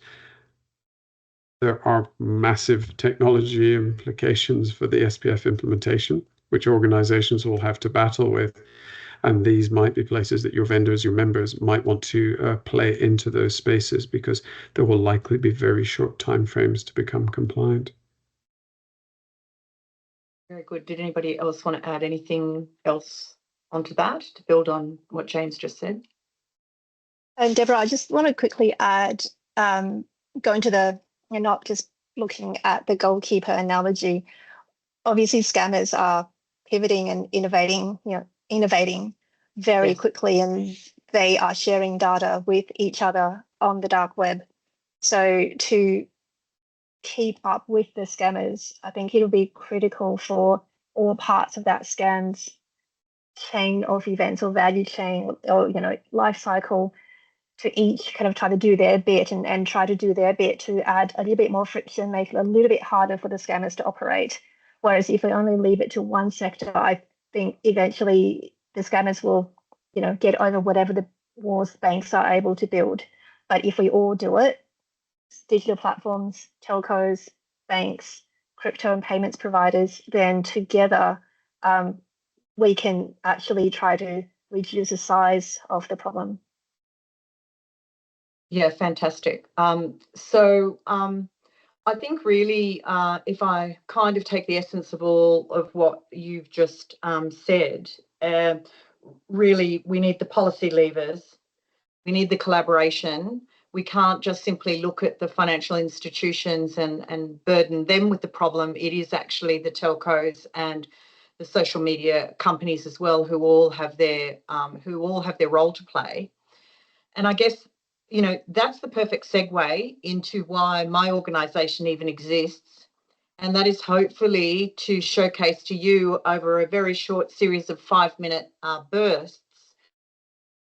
there are massive technology implications for the SPF implementation, which organizations will have to battle with. And these might be places that your vendors, your members might want to play into those spaces, because there will likely be very short timeframes to become compliant. Very good. Did anybody else want to add anything else onto that to build on what James just said? And Deborah, I just want to quickly add, going to the, you're not just looking at the goalkeeper analogy. Obviously, scammers are pivoting and innovating very Yes. quickly, and they are sharing data with each other on the dark web. So to keep up with the scammers, I think it'll be critical for all parts of that scams chain of events or value chain or life cycle to each kind of try to do their bit and try to do their bit to add a little bit more friction, make it a little bit harder for the scammers to operate. Whereas if we only leave it to one sector, I think eventually the scammers will, get over whatever the walls banks are able to build. But if we all do it, digital platforms, telcos, banks, crypto and payments providers, then together we can actually try to reduce the size of the problem. Yeah, fantastic. So I think really, if I kind of take the essence of all of what you've just said, really we need the policy levers, we need the collaboration. We can't just simply look at the financial institutions and burden them with the problem. It is actually the telcos and the social media companies as well who all have their role to play. And I guess, that's the perfect segue into why my organisation even exists. And that is hopefully to showcase to you over a very short series of 5-minute bursts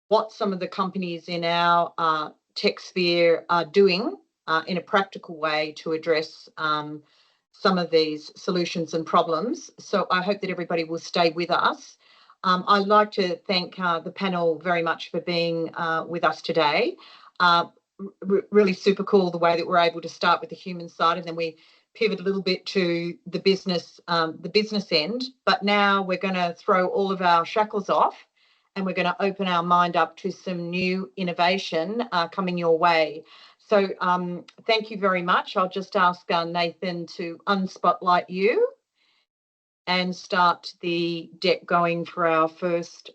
what some of the companies in our tech sphere are doing in a practical way to address some of these solutions and problems. So I hope that everybody will stay with us. I'd like to thank the panel very much for being with us today. Really super cool the way that we're able to start with the human side and then we pivot a little bit to the business end. But now we're going to throw all of our shackles off and we're going to open our mind up to some new innovation coming your way. So thank you very much. I'll just ask Nathan to unspotlight you and start the deck going for our first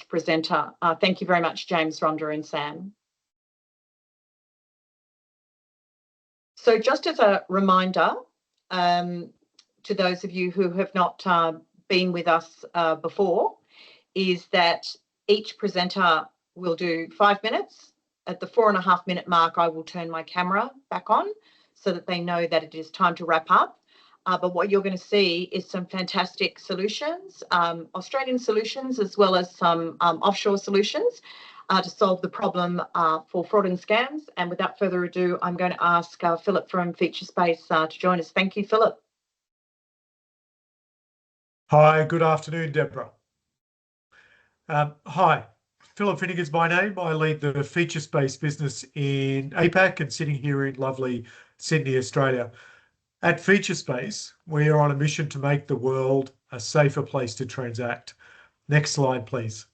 presenter. Thank you very much, James, Rhonda and Sam. So just as a reminder to those of you who have not been with us before, is that each presenter will do 5 minutes. At the 4.5-minute mark, I will turn my camera back on so that they know that it is time to wrap up. But what you're going to see is some fantastic solutions, Australian solutions, as well as some offshore solutions to solve the problem for fraud and scams. And without further ado, I'm going to ask Philip from Featurespace to join us. Thank you, Philip. Hi, good afternoon, Deborah. Hi, Philip Finnegan's my name. I lead the Featurespace business in APAC and sitting here in lovely Sydney, Australia. At Featurespace, we are on a mission to make the world a safer place to transact. Next slide, please.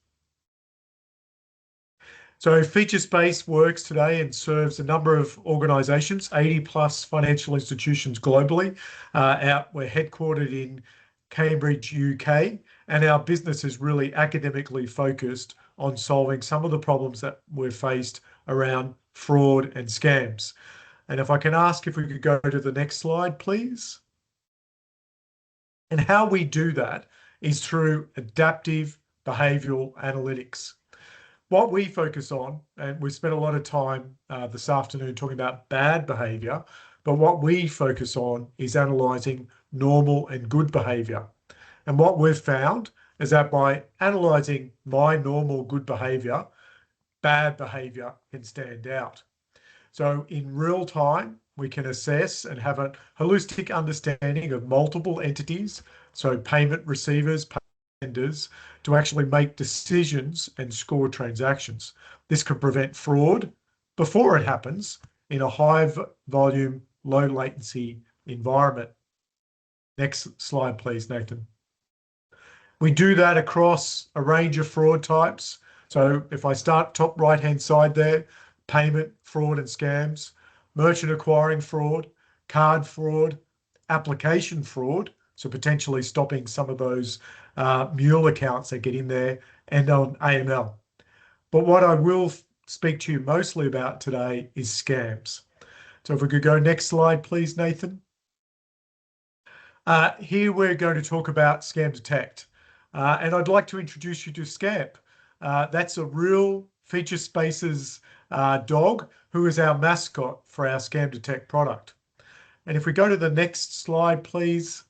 So Featurespace works today and serves a number of organisations, 80 plus financial institutions globally. We're headquartered in Cambridge, UK, and our business is really academically focused on solving some of the problems that we're faced around fraud and scams. And if I can ask if we could go to the next slide, please. And how we do that is through adaptive behavioural analytics. What we focus on, and we spent a lot of time this afternoon talking about bad behaviour, but what we focus on is analysing normal and good behaviour. And what we've found is that by analysing my normal good behaviour, bad behaviour can stand out. So in real time, we can assess and have a holistic understanding of multiple entities, so payment receivers, vendors, to actually make decisions and score transactions. This can prevent fraud before it happens in a high volume, low latency environment. Next slide, please, Nathan. We do that across a range of fraud types. So if I start top right-hand side there, payment, fraud and scams, merchant acquiring fraud, card fraud, application fraud, so potentially stopping some of those mule accounts that get in there, and on AML. But what I will speak to you mostly about today is scams. So if we could go next slide, please, Nathan. Here we're going to talk about Scam Detect. And I'd like to introduce you to Scamp. That's a real Featurespace's dog who is our mascot for our Scam Detect product. And if we go to the next slide, please.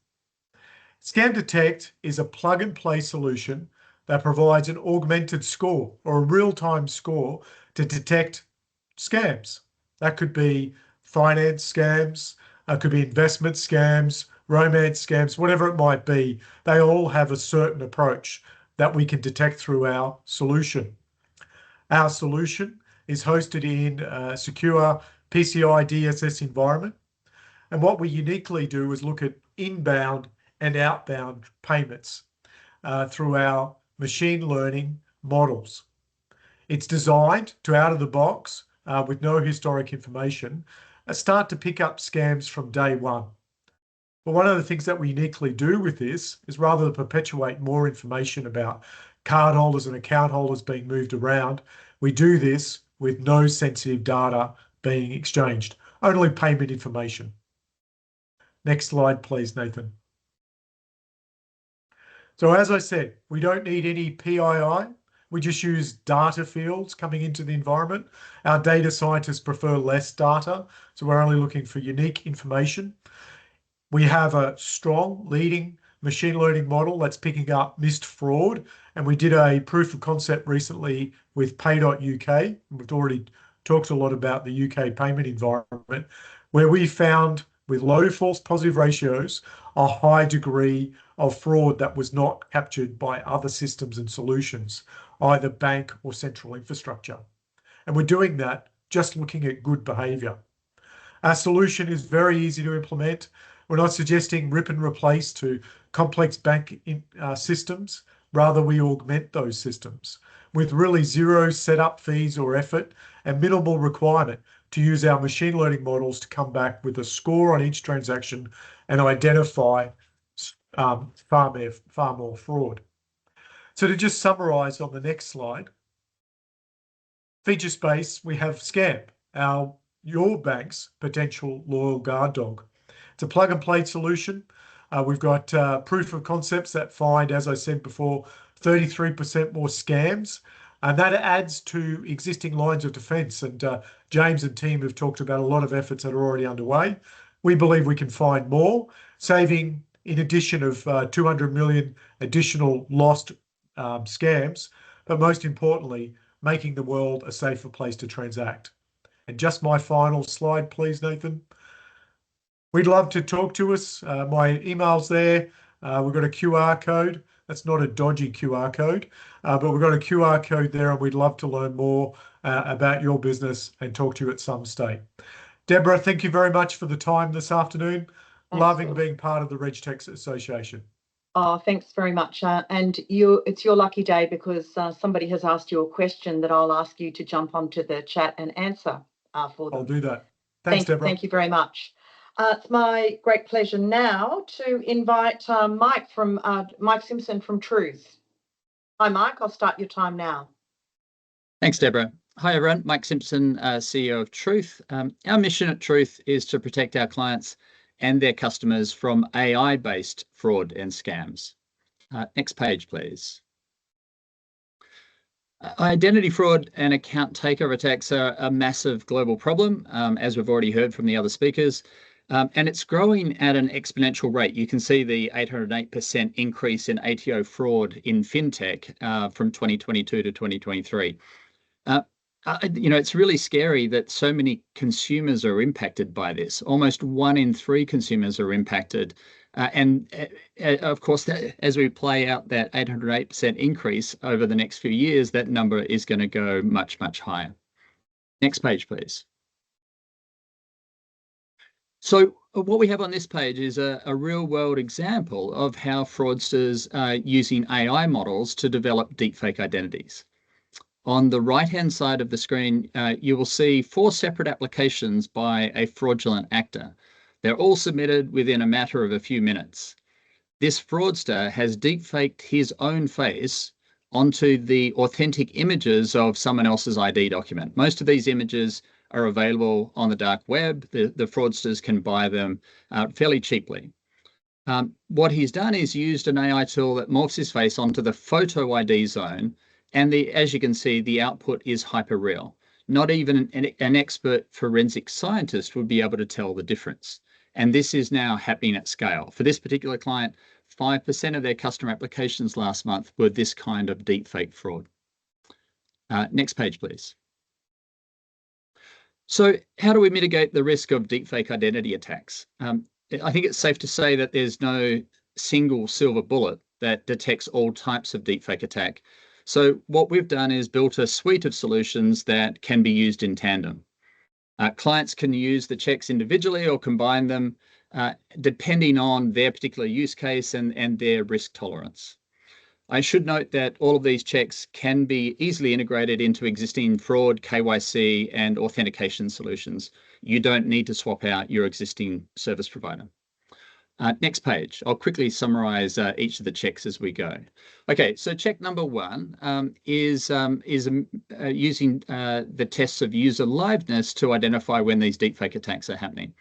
Scam Detect is a plug and play solution that provides an augmented score or a real-time score to detect scams. That could be finance scams, could be investment scams, romance scams, whatever it might be. They all have a certain approach that we can detect through our solution. Our solution is hosted in a secure PCI DSS environment. And what we uniquely do is look at inbound and outbound payments through our machine learning models. It's designed to, out of the box, with no historic information, start to pick up scams from day one. But one of the things that we uniquely do with this is, rather than perpetuate more information about card holders and account holders being moved around, we do this with no sensitive data being exchanged, only payment information. Next slide, please, Nathan. So as I said, we don't need any PII. We just use data fields coming into the environment. Our data scientists prefer less data, so we're only looking for unique information. We have a strong leading machine learning model that's picking up missed fraud, and we did a proof of concept recently with Pay.UK. We've already talked a lot about the UK payment environment, where we found, with low false positive ratios, a high degree of fraud that was not captured by other systems and solutions, either bank or central infrastructure. And we're doing that just looking at good behaviour. Our solution is very easy to implement. We're not suggesting rip and replace to complex bank systems. Rather, we augment those systems with really zero setup fees or effort and minimal requirement to use our machine learning models to come back with a score on each transaction and identify far more fraud. So to just summarise on the next slide, Featurespace, we have Scamp, your bank's potential loyal guard dog. It's a plug and play solution. We've got proof of concepts that find, as I said before, 33% more scams, and that adds to existing lines of defence. And James and team have talked about a lot of efforts that are already underway. We believe we can find more, saving in addition of 200 million additional lost scams, but most importantly, making the world a safer place to transact. And just my final slide, please, Nathan. We'd love to talk to us. My email's there. We've got a QR code. That's not a dodgy QR code, but we've got a QR code there, and we'd love to learn more about your business and talk to you at some stage. Deborah, thank you very much for the time this afternoon. Loving being part of the RegTech Association. Oh, thanks very much. And it's your lucky day because somebody has asked you a question that I'll ask you to jump onto the chat and answer for them. I'll do that. Thanks, Deborah. Thank you very much. It's my great pleasure now to invite Mike Simpson from Truuth. Hi, Mike. I'll start your time now. Thanks, Deborah. Hi, everyone. Mike Simpson, CEO of Truuth. Our mission at Truuth is to protect our clients and their customers from AI-based fraud and scams. Next page, please. Identity fraud and account takeover attacks are a massive global problem, as we've already heard from the other speakers, and it's growing at an exponential rate. You can see the 808% increase in ATO fraud in fintech from 2022 to 2023. It's really scary that so many consumers are impacted by this. Almost 1 in 3 consumers are impacted. Of course, as we play out that 808% increase over the next few years, that number is going to go much, much higher. Next page, please. So what we have on this page is a real-world example of how fraudsters are using AI models to develop deepfake identities. On the right-hand side of the screen, you will see 4 separate applications by a fraudulent actor. They're all submitted within a matter of a few minutes. This fraudster has deepfaked his own face onto the authentic images of someone else's ID document. Most of these images are available on the dark web. The fraudsters can buy them fairly cheaply. What he's done is used an AI tool that morphs his face onto the photo ID zone. And as you can see, the output is hyperreal. Not even an expert forensic scientist would be able to tell the difference. And this is now happening at scale. For this particular client, 5% of their customer applications last month were this kind of deepfake fraud. Next page, please. So how do we mitigate the risk of deepfake identity attacks? I think it's safe to say that there's no single silver bullet that detects all types of deepfake attack. So what we've done is built a suite of solutions that can be used in tandem. Clients can use the checks individually or combine them depending on their particular use case and their risk tolerance. I should note that all of these checks can be easily integrated into existing fraud, KYC, and authentication solutions. You don't need to swap out your existing service provider. Next page. I'll quickly summarize each of the checks as we go. Okay, so check number 1 is using the tests of user liveness to identify when these deepfake attacks are happening.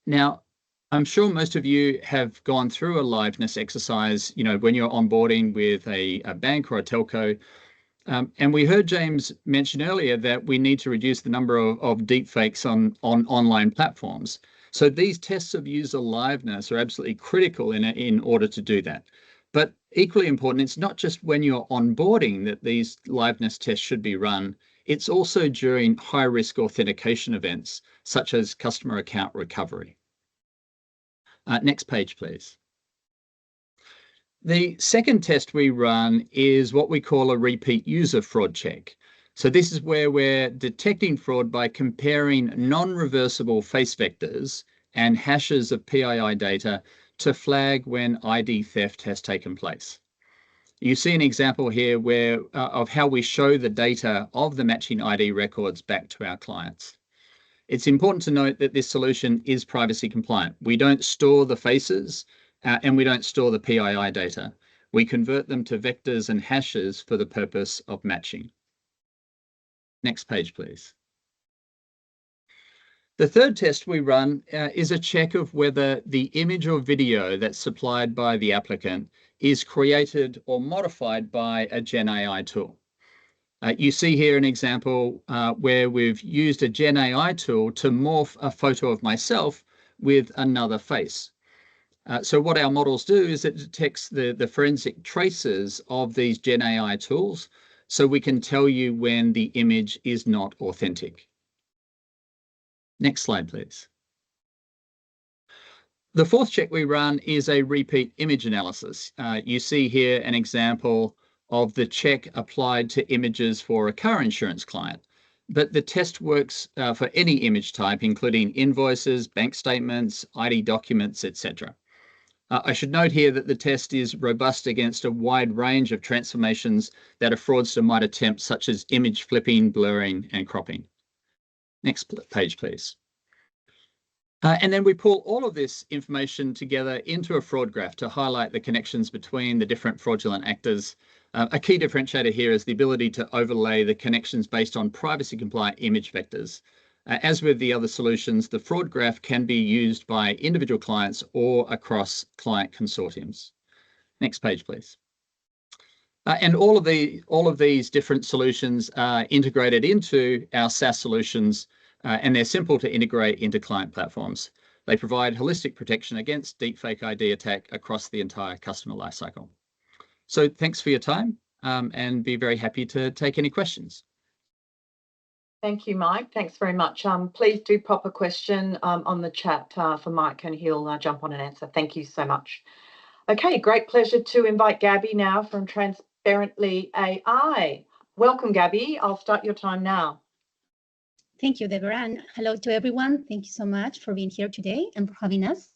Now, I'm sure most of you have gone through a liveness exercise, when you're onboarding with a bank or a telco. And we heard James mention earlier that we need to reduce the number of deepfakes on online platforms. So these tests of user liveness are absolutely critical in order to do that. But equally important, it's not just when you're onboarding that these liveness tests should be run. It's also during high-risk authentication events, such as customer account recovery. Next page, please. The second test we run is what we call a repeat user fraud check. So this is where we're detecting fraud by comparing non-reversible face vectors and hashes of PII data to flag when ID theft has taken place. You see an example here of how we show the data of the matching ID records back to our clients. It's important to note that this solution is privacy compliant. We don't store the faces and we don't store the PII data. We convert them to vectors and hashes for the purpose of matching. Next page, please. The third test we run is a check of whether the image or video that's supplied by the applicant is created or modified by a Gen AI tool. You see here an example where we've used a Gen AI tool to morph a photo of myself with another face. So what our models do is it detects the forensic traces of these Gen AI tools, so we can tell you when the image is not authentic. Next slide, please. The fourth check we run is a repeat image analysis. You see here an example of the check applied to images for a car insurance client. But the test works for any image type, including invoices, bank statements, ID documents, etc. I should note here that the test is robust against a wide range of transformations that a fraudster might attempt, such as image flipping, blurring, and cropping. Next page, please. And then we pull all of this information together into a fraud graph to highlight the connections between the different fraudulent actors. A key differentiator here is the ability to overlay the connections based on privacy-compliant image vectors. As with the other solutions, the fraud graph can be used by individual clients or across client consortiums. Next page, please. And all of these different solutions are integrated into our SaaS solutions, and they're simple to integrate into client platforms. They provide holistic protection against deepfake ID attack across the entire customer lifecycle. So thanks for your time, and be very happy to take any questions. Thank you, Mike. Thanks very much. Please do pop a question on the chat for Mike, and he'll jump on and answer. Thank you so much. Okay, great pleasure to invite Gabby now from Transparently.AI. Welcome, Gabby. I'll start your time now. Thank you, Deborah, and hello to everyone. Thank you so much for being here today and for having us.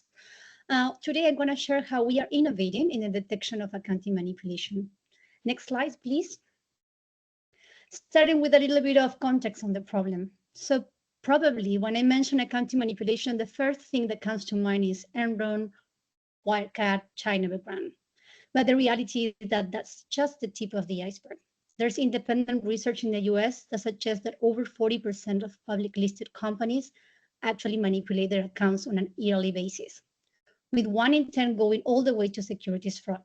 Today, I'm going to share how we are innovating in the detection of accounting manipulation. Next slide, please. Starting with a little bit of context on the problem. So probably when I mention accounting manipulation, the first thing that comes to mind is Enron, Wirecard, China background. But the reality is that that's just the tip of the iceberg. There's independent research in the US that suggests that over 40% of public listed companies actually manipulate their accounts on an yearly basis, with 1 in 10 going all the way to securities fraud.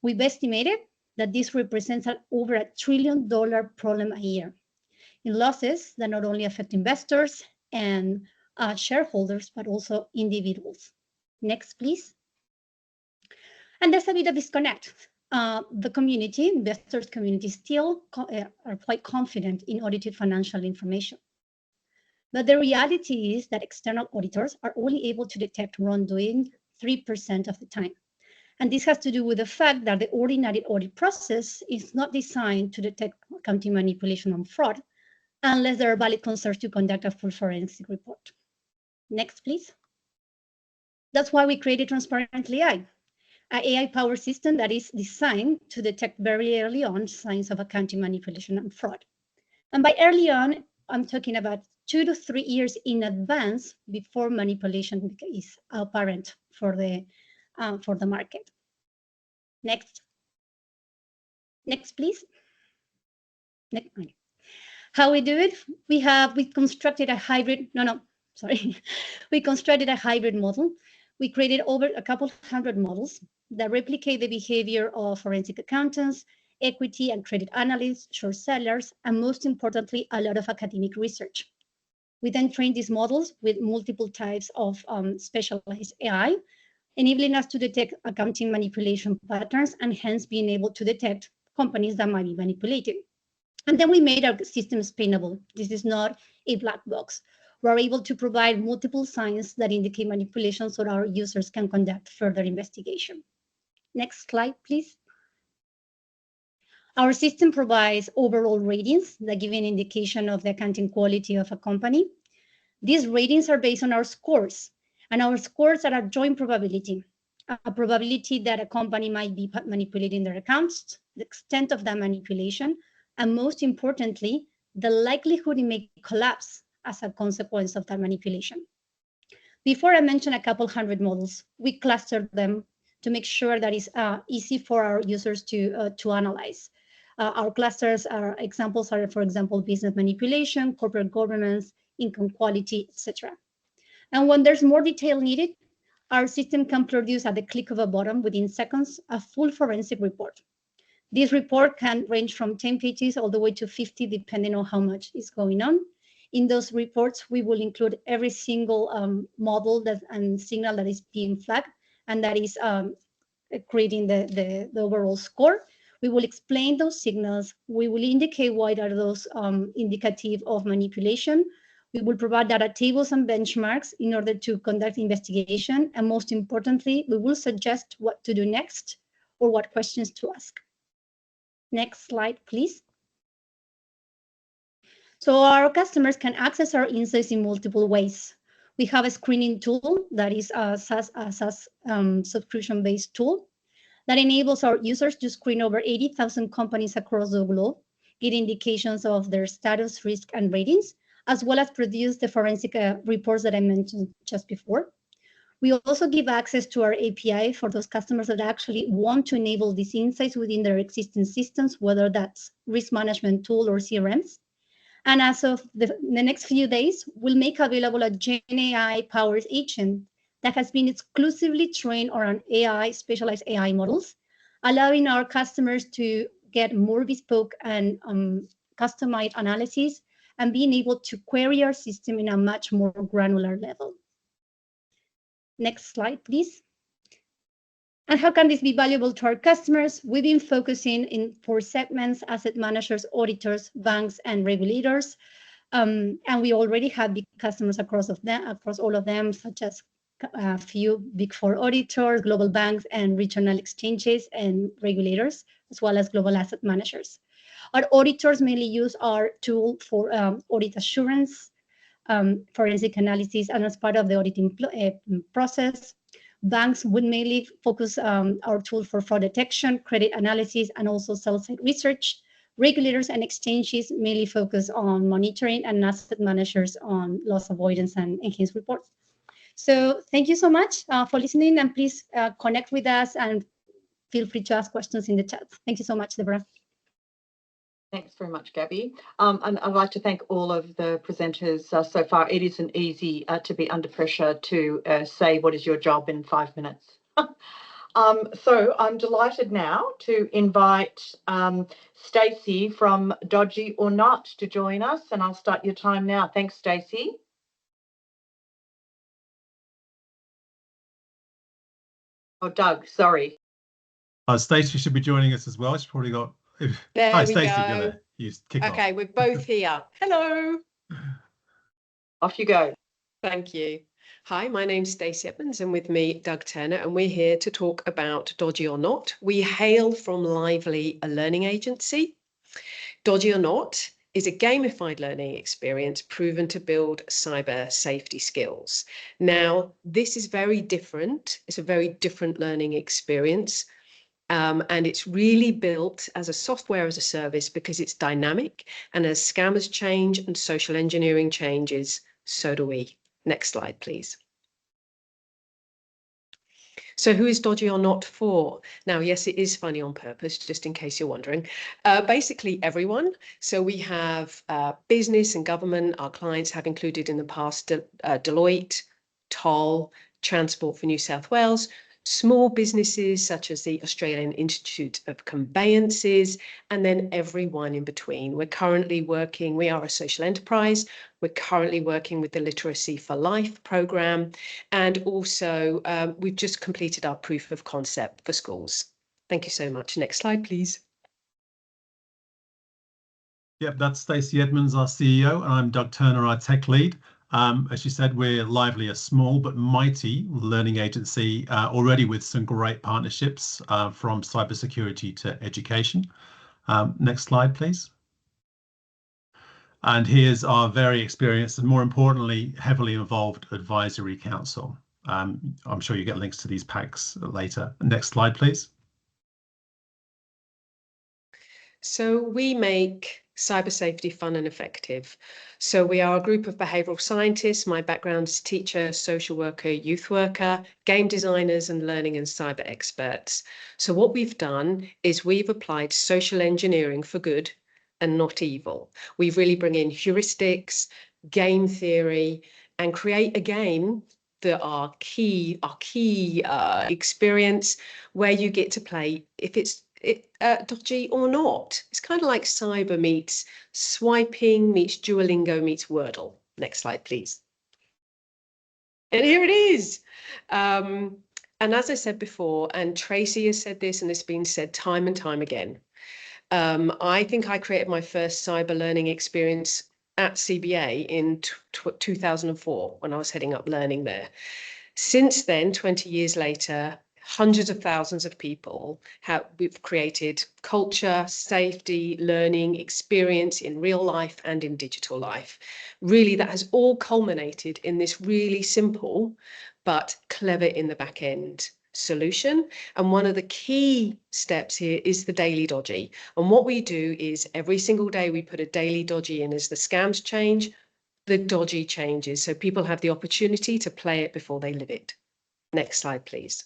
We've estimated that this represents an over $1 trillion problem a year in losses that not only affect investors and shareholders, but also individuals. Next, please. And there's a bit of disconnect. The community, investors community, still are quite confident in audited financial information. But the reality is that external auditors are only able to detect wrongdoing 3% of the time. And this has to do with the fact that the ordinary audit process is not designed to detect accounting manipulation and fraud unless there are valid concerns to conduct a full forensic report. Next, please. That's why we created Transparently.AI, an AI-powered system that is designed to detect very early on signs of accounting manipulation and fraud. And by early on, I'm talking about 2 to 3 years in advance before manipulation is apparent for the market. Next. Next, please. Next. How we do it? We constructed a hybrid. We constructed a hybrid model. We created over a couple hundred models that replicate the behavior of forensic accountants, equity and credit analysts, short sellers, and most importantly, a lot of academic research. We then trained these models with multiple types of specialized AI, enabling us to detect accounting manipulation patterns and hence being able to detect companies that might be manipulated. And then we made our system explainable. This is not a black box. We're able to provide multiple signs that indicate manipulation so that our users can conduct further investigation. Next slide, please. Our system provides overall ratings that give an indication of the accounting quality of a company. These ratings are based on our scores, and our scores are a joint probability, a probability that a company might be manipulating their accounts, the extent of that manipulation, and most importantly, the likelihood it may collapse as a consequence of that manipulation. Before I mention a couple hundred models, we clustered them to make sure that it's easy for our users to analyze. Our clusters examples are, for example, business manipulation, corporate governance, income quality, etc. And when there's more detail needed, our system can produce at the click of a button within seconds a full forensic report. This report can range from 10 pages all the way to 50, depending on how much is going on. In those reports, we will include every single model and signal that is being flagged, and that is creating the overall score. We will explain those signals. We will indicate why are those indicative of manipulation. We will provide data tables and benchmarks in order to conduct investigation. And most importantly, we will suggest what to do next or what questions to ask. Next slide, please. So our customers can access our insights in multiple ways. We have a screening tool that is a SaaS subscription-based tool that enables our users to screen over 80,000 companies across the globe, get indications of their status, risk, and ratings, as well as produce the forensic reports that I mentioned just before. We also give access to our API for those customers that actually want to enable these insights within their existing systems, whether that's risk management tool or CRMs. And as of the next few days, we'll make available a Gen AI-powered agent that has been exclusively trained on specialized AI models, allowing our customers to get more bespoke and customized analysis and being able to query our system in a much more granular level. Next slide, please. And how can this be valuable to our customers? We've been focusing in 4 segments: asset managers, auditors, banks, and regulators. And we already have big customers across all of them, such as a few big 4 auditors, global banks, and regional exchanges and regulators, as well as global asset managers. Our auditors mainly use our tool for audit assurance, forensic analysis, and as part of the auditing process. Banks would mainly focus our tool for fraud detection, credit analysis, and also sell-side research. Regulators and exchanges mainly focus on monitoring, and asset managers on loss avoidance and enhanced reports. So thank you so much for listening, and please connect with us and feel free to ask questions in the chat. Thank you so much, Deborah. Thanks very much, Gabby. And I'd like to thank all of the presenters so far. It isn't easy to be under pressure to say what is your job in 5 minutes. So I'm delighted now to invite Stacey from Dodgy or Not to join us, and I'll start your time now. Thanks, Stacey. Oh, Doug, sorry. Stacey should be joining us as well. She's probably got... Hi, Stacey, you're there. You kick off. Okay, we're both here. Hello. Off you go. Thank you. Hi, my name's Stacey Edmonds, and with me, Doug Turner, and we're here to talk about Dodgy or Not. We hail from Lively, a learning agency. Dodgy or Not is a gamified learning experience proven to build cyber safety skills. Now, this is very different. It's a very different learning experience. And it's really built as a software as a service because it's dynamic, and as scammers change and social engineering changes, so do we. Next slide, please. So who is Dodgy or Not for? Now, yes, it is funny on purpose, just in case you're wondering. Basically everyone. So we have business and government. Our clients have included in the past Deloitte, Toll, Transport for New South Wales, small businesses such as the Australian Institute of Conveyances, and then everyone in between. We're currently working, we are a social enterprise. We're currently working with the Literacy for Life program. And also we've just completed our proof of concept for schools. Thank you so much. Next slide, please. Yep, that's Stacey Edmonds, our CEO, and I'm Doug Turner, our tech lead. As you said, we're Lively, a small but mighty learning agency, already with some great partnerships from cybersecurity to education. Next slide, please. And here's our very experienced and, more importantly, heavily involved advisory council. I'm sure you get links to these packs later. Next slide, please. So we make cyber safety fun and effective. So we are a group of behavioral scientists. My background is teacher, social worker, youth worker, game designers, and learning and cyber experts. So what we've done is we've applied social engineering for good and not evil. We really bring in heuristics, game theory, and create a game that our key experience where you get to play if it's dodgy or not. It's kind of like cyber meets swiping, meets Duolingo, meets Wordle. Next slide, please. And here it is. And as I said before, and Tracy has said this, and it's been said time and time again, I think I created my first cyber learning experience at CBA in 2004 when I was heading up learning there. Since then, 20 years later, hundreds of thousands of people. We've created culture, safety, learning, experience in real life and in digital life. Really, that has all culminated in this really simple but clever in the back end solution. And one of the key steps here is the daily Dodgy. And what we do is every single day we put a daily Dodgy in. As the scams change, the Dodgy changes. So people have the opportunity to play it before they live it. Next slide, please.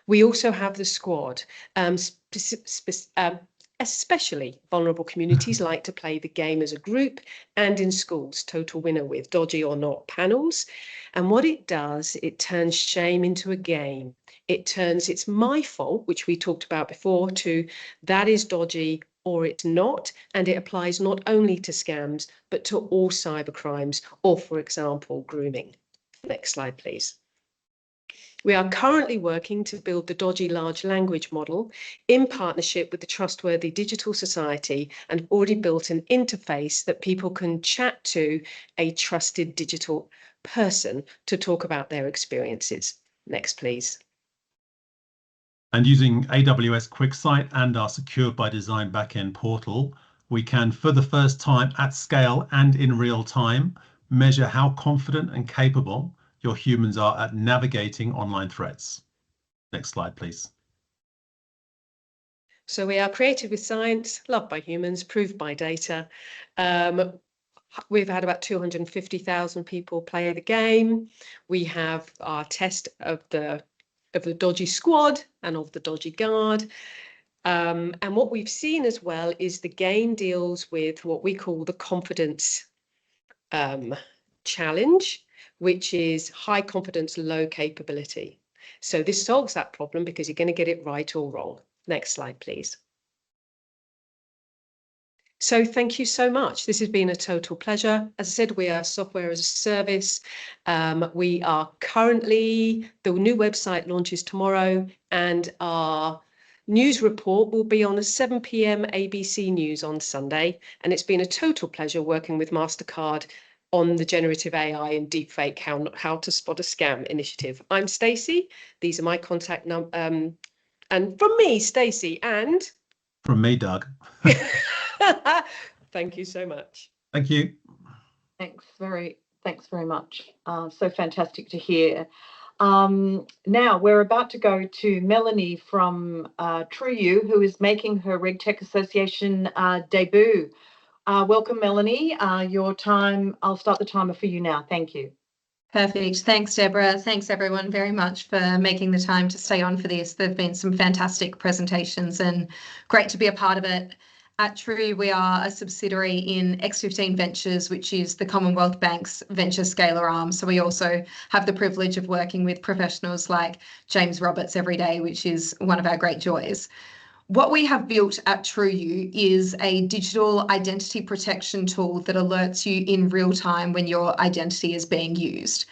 We also have the squad. Especially vulnerable communities like to play the game as a group, and in schools, total winner with Dodgy or not panels. And what it does, it turns shame into a game. It turns it's my fault, which we talked about before, to that is Dodgy or it's not. And it applies not only to scams, but to all cyber crimes, or for example, grooming. Next slide, please. We are currently working to build the Dodgy large language model in partnership with the Trustworthy Digital Society, and have already built an interface that people can chat to a trusted digital person to talk about their experiences. Next, please. And using AWS QuickSight and our Secured by Design backend portal, we can, for the first time at scale and in real time, measure how confident and capable your humans are at navigating online threats. Next slide, please. So we are created with science, loved by humans, proved by data. We've had about 250,000 people play the game. We have our test of the Dodgy squad and of the Dodgy guard. And what we've seen as well is the game deals with what we call the confidence challenge, which is high confidence, low capability. So this solves that problem because you're going to get it right or wrong. Next slide, please. So thank you so much. This has been a total pleasure. As I said, we are software as a service. We are currently, the new website launches tomorrow, and our news report will be on a 7 p.m. ABC News on Sunday. And it's been a total pleasure working with MasterCard on the generative AI and deepfake how to spot a scam initiative. I'm Stacey. These are my contact numbers. And from me, Stacey, and from me, Doug. Thank you so much. Thank you. Thanks very much. So fantastic to hear. Now we're about to go to Melanie from Truyu, who is making her RegTech Association debut. Welcome, Melanie. Your time, I'll start the timer for you now. Thank you. Perfect. Thanks, Deborah. Thanks, everyone, very much for making the time to stay on for this. There have been some fantastic presentations and great to be a part of it. At Truyu, we are a subsidiary in X15 Ventures, which is the Commonwealth Bank's venture scaler arm. So we also have the privilege of working with professionals like James Roberts every day, which is one of our great joys. What we have built at Truyu is a digital identity protection tool that alerts you in real time when your identity is being used.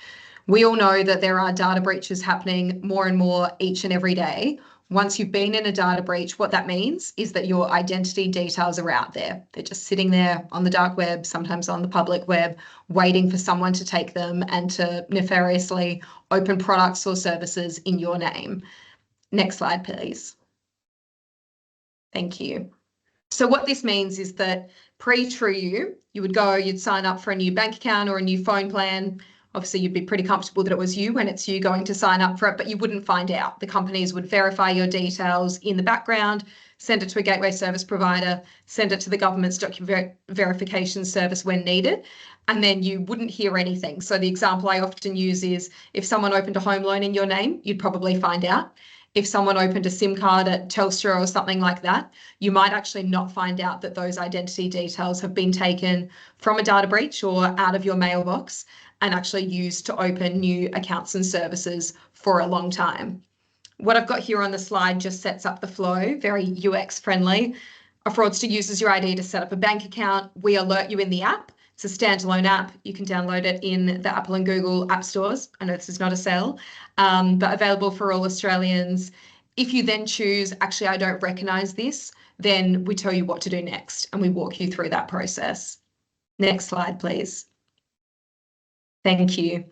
We all know that there are data breaches happening more and more each and every day. Once you've been in a data breach, what that means is that your identity details are out there. They're just sitting there on the dark web, sometimes on the public web, waiting for someone to take them and to nefariously open products or services in your name. Next slide, please. Thank you. So what this means is that pre-Truyu, you would go, you'd sign up for a new bank account or a new phone plan. Obviously, you'd be pretty comfortable that it was you when it's you going to sign up for it, but you wouldn't find out. The companies would verify your details in the background, send it to a gateway service provider, send it to the government's document verification service when needed, and then you wouldn't hear anything. So the example I often use is if someone opened a home loan in your name, you'd probably find out. If someone opened a SIM card at Telstra or something like that, you might actually not find out that those identity details have been taken from a data breach or out of your mailbox and actually used to open new accounts and services for a long time. What I've got here on the slide just sets up the flow, very UX friendly. A fraudster uses your ID to set up a bank account. We alert you in the app. It's a standalone app. You can download it in the Apple and Google app stores. I know this is not a sell, but available for all Australians. If you then choose, actually, I don't recognise this, then we tell you what to do next and we walk you through that process. Next slide, please. Thank you.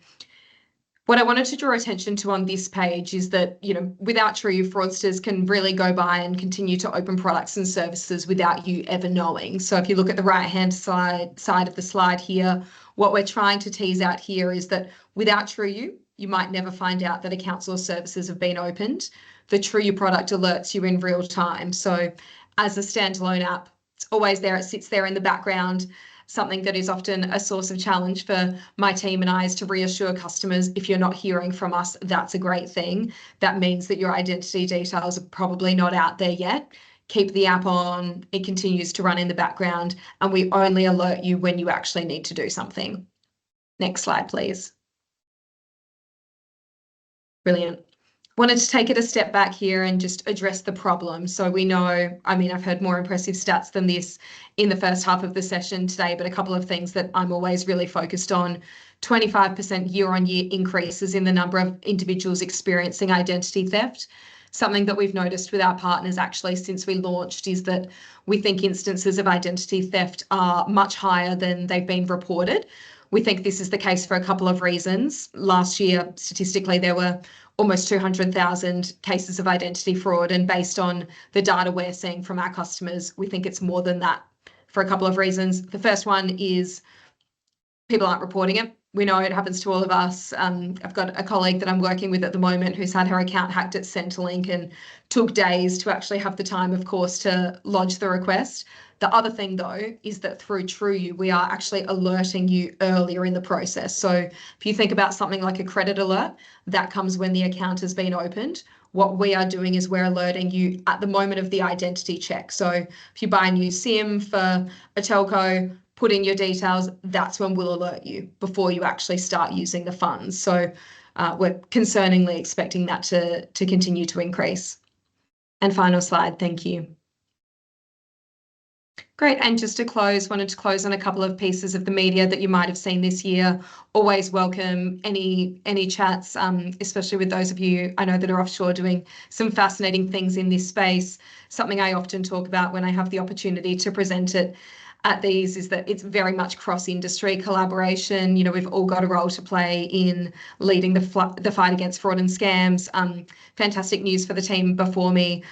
What I wanted to draw attention to on this page is that, you know, without Truyu, fraudsters can really go by and continue to open products and services without you ever knowing. So if you look at the right-hand side of the slide here, what we're trying to tease out here is that without Truyu, you might never find out that accounts or services have been opened. The Truyu product alerts you in real time. So as a standalone app, it's always there, it sits there in the background. Something that is often a source of challenge for my team and I is to reassure customers, if you're not hearing from us, that's a great thing. That means that your identity details are probably not out there yet. Keep the app on, it continues to run in the background, and we only alert you when you actually need to do something. Next slide, please. Brilliant. Wanted to take it a step back here and just address the problem. So we know, I mean, I've heard more impressive stats than this in the first half of the session today, but a couple of things that I'm always really focused on: 25% year-on-year increases in the number of individuals experiencing identity theft. Something that we've noticed with our partners actually since we launched is that we think instances of identity theft are much higher than they've been reported. We think this is the case for a couple of reasons. Last year, statistically, there were almost 200,000 cases of identity fraud, and based on the data we're seeing from our customers, we think it's more than that for a couple of reasons. The first one is people aren't reporting it. We know it happens to all of us. I've got a colleague that I'm working with at the moment who's had her account hacked at Centrelink and took days to actually have the time, of course, to lodge the request. The other thing, though, is that through Truyu, we are actually alerting you earlier in the process. So if you think about something like a credit alert, that comes when the account has been opened. What we are doing is we're alerting you at the moment of the identity check. So if you buy a new SIM for a telco, put in your details, that's when we'll alert you before you actually start using the funds. So we're concerningly expecting that to continue to increase. And final slide, thank you. Great, and just to close, wanted to close on a couple of pieces of the media that you might have seen this year. Always welcome any chats, especially with those of you I know that are offshore doing some fascinating things in this space. Something I often talk about when I have the opportunity to present it at these is that it's very much cross-industry collaboration. You know, we've all got a role to play in leading the fight against fraud and scams. Fantastic news for the team before me.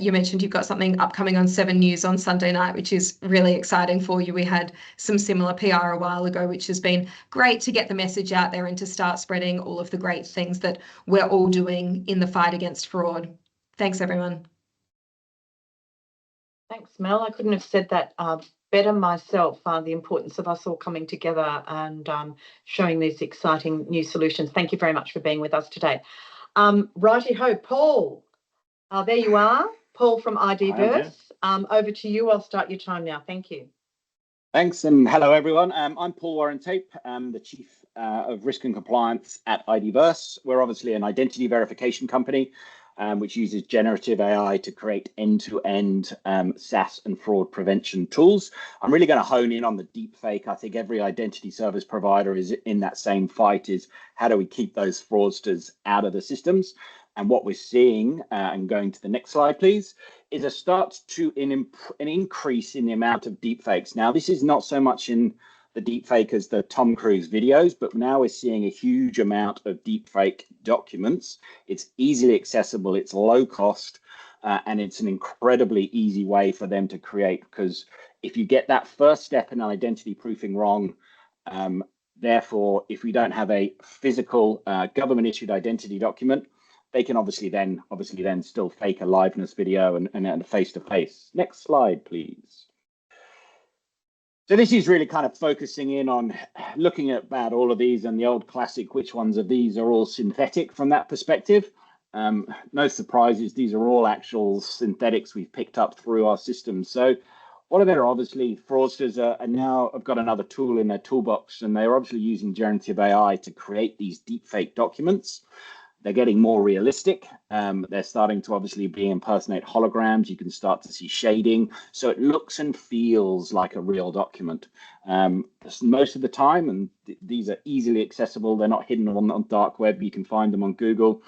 You mentioned you've got something upcoming on 7 News on Sunday night, which is really exciting for you. We had some similar PR a while ago, which has been great to get the message out there and to start spreading all of the great things that we're all doing in the fight against fraud. Thanks, everyone. Thanks, Mel. I couldn't have said that better myself, the importance of us all coming together and showing these exciting new solutions. Thank you very much for being with us today. Righty-ho, Paul. There you are, Paul from IDVerse. Over to you. I'll start your time now. Thank you. Thanks, and hello, everyone. I'm Paul Warren-Tape. I'm the Chief of Risk and Compliance at IDVerse. We're obviously an identity verification company, which uses generative AI to create end-to-end SaaS and fraud prevention tools. I'm really going to hone in on the deepfake. I think every identity service provider is in that same fight, is how do we keep those fraudsters out of the systems? And what we're seeing, and going to the next slide, please, is a start to an increase in the amount of deepfakes. Now, this is not so much in the deepfake as the Tom Cruise videos, but now we're seeing a huge amount of deepfake documents. It's easily accessible, it's low cost, and it's an incredibly easy way for them to create, because if you get that first step in identity proofing wrong, therefore, if we don't have a physical government issued identity document, they can obviously then still fake a liveness video and a face-to-face. Next slide, please. So this is really kind of focusing in on looking at about all of these and the old classic, which ones of these are all synthetic from that perspective. No surprises, these are all actual synthetics we've picked up through our systems. So what are there? Obviously, fraudsters are now have got another tool in their toolbox, and they're obviously using generative AI to create these deepfake documents. They're getting more realistic. They're starting to obviously impersonate holograms. You can start to see shading. So it looks and feels like a real document. Most of the time, and these are easily accessible. They're not hidden on dark web. You can find them on Google.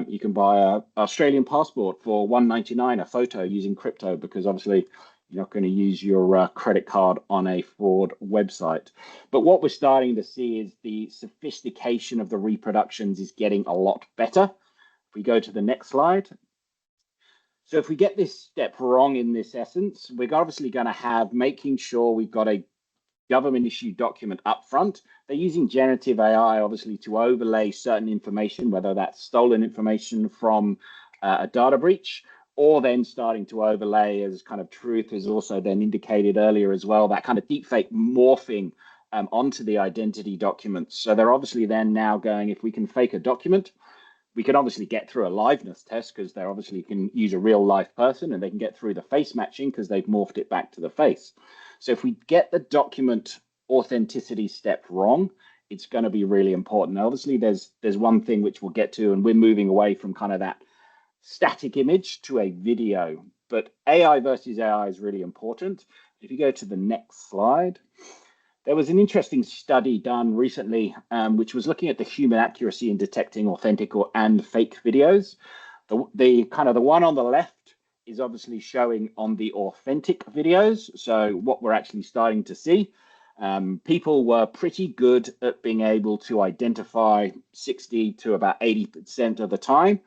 You can buy an Australian passport for $1.99 a photo using crypto, because obviously You're not going to use your credit card on a fraud website. But what we're starting to see is the sophistication of the reproductions is getting a lot better. If we go to the next slide. So if we get this step wrong in this essence, we're obviously going to have making sure we've got a government issued document up front. They're using generative AI, obviously, to overlay certain information, whether that's stolen information from a data breach, or then starting to overlay, as kind of Truuth has also then indicated earlier as well, that kind of deepfake morphing onto the identity documents. So they're obviously then now going, if we can fake a document, we can obviously get through a liveness test because they obviously can use a real live person, and they can get through the face matching because they've morphed it back to the face. So if we get the document authenticity step wrong, it's going to be really important. Now, obviously, there's one thing which we'll get to, and we're moving away from kind of that static image to a video, but AI versus AI is really important. If you go to the next slide, there was an interesting study done recently, which was looking at the human accuracy in detecting authentic and fake videos. The one on the left is obviously showing on the authentic videos. So what we're actually starting to see, people were pretty good at being able to identify 60 to about 80% of the time.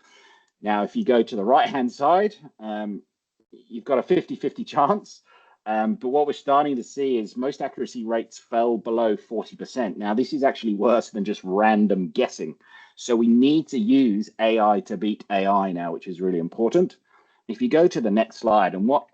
Now, if you go to the right-hand side, you've got a 50-50 chance. But what we're starting to see is most accuracy rates fell below 40%. Now, this is actually worse than just random guessing. So we need to use AI to beat AI now, which is really important. If you go to the next slide, and what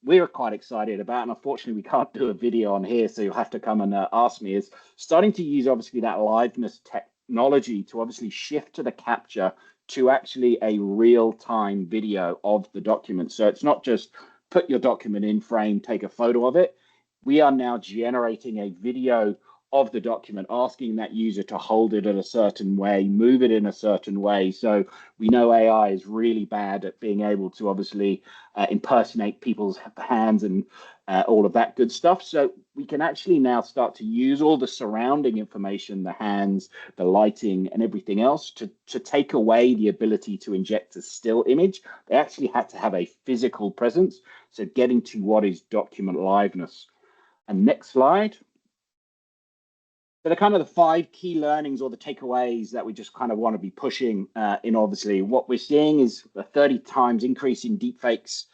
we're quite excited about, and unfortunately we can't do a video on here, so you'll have to come and ask me, is starting to use obviously that liveness technology to obviously shift to the capture to actually a real-time video of the document. So it's not just put your document in frame, take a photo of it. We are now generating a video of the document, asking that user to hold it in a certain way, move it in a certain way. So we know AI is really bad at being able to obviously impersonate people's hands and all of that good stuff. So we can actually now start to use all the surrounding information, the hands, the lighting, and everything else to take away the ability to inject a still image. They actually had to have a physical presence. So getting to what is document liveness. And next slide. So the kind of the 5 key learnings or the takeaways that we just kind of want to be pushing in, obviously, what we're seeing is a 30 times increase in deepfakes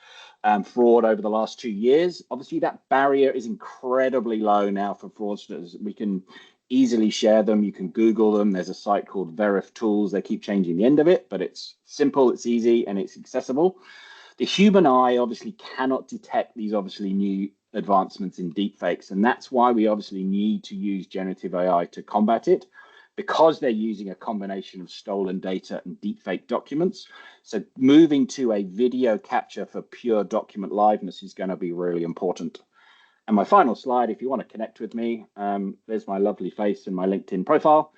fraud over the last 2 years. Obviously, that barrier is incredibly low now for fraudsters. We can easily share them. You can Google them. There's a site called Verif Tools. They keep changing the end of it, but it's simple, it's easy, and it's accessible. The human eye obviously cannot detect these obviously new advancements in deepfakes, and that's why we obviously need to use generative AI to combat it, because they're using a combination of stolen data and deepfake documents. So moving to a video capture for pure document liveness is going to be really important. And my final slide, if you want to connect with me, there's my lovely face and my LinkedIn profile,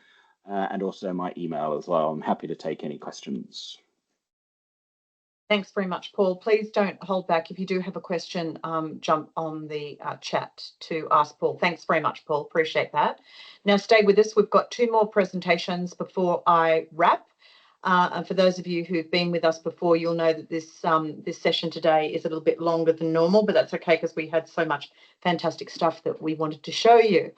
and also my email as well. I'm happy to take any questions. Thanks very much, Paul. Please don't hold back. If you do have a question, jump on the chat to ask Paul. Thanks very much, Paul. Appreciate that. Now, stay with us. We've got 2 more presentations before I wrap. And for those of you who've been with us before, you'll know that this session today is a little bit longer than normal, but that's okay because we had so much fantastic stuff that we wanted to show you.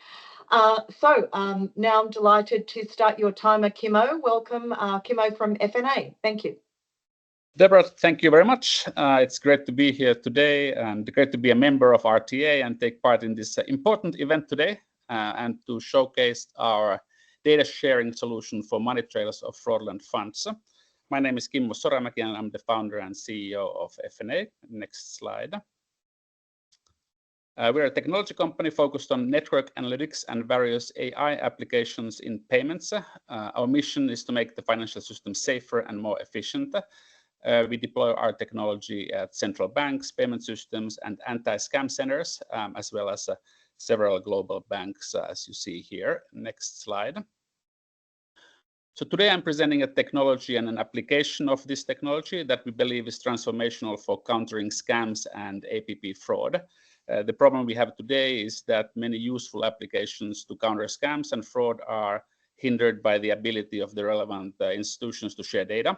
So now I'm delighted to start your timer, Kimo. Welcome, Kimo from FNA. Thank you. Deborah, thank you very much. It's great to be here today and great to be a member of RTA and take part in this important event today and to showcase our data sharing solution for money trailers of fraudulent funds. My name is Kimmo Soramäki and I'm the founder and CEO of FNA. Next slide. We're a technology company focused on network analytics and various AI applications in payments. Our mission is to make the financial system safer and more efficient. We deploy our technology at central banks, payment systems, and anti-scam centers, as well as several global banks, as you see here. Next slide. So today I'm presenting a technology and an application of this technology that we believe is transformational for countering scams and APP fraud. The problem we have today is that many useful applications to counter scams and fraud are hindered by the ability of the relevant institutions to share data.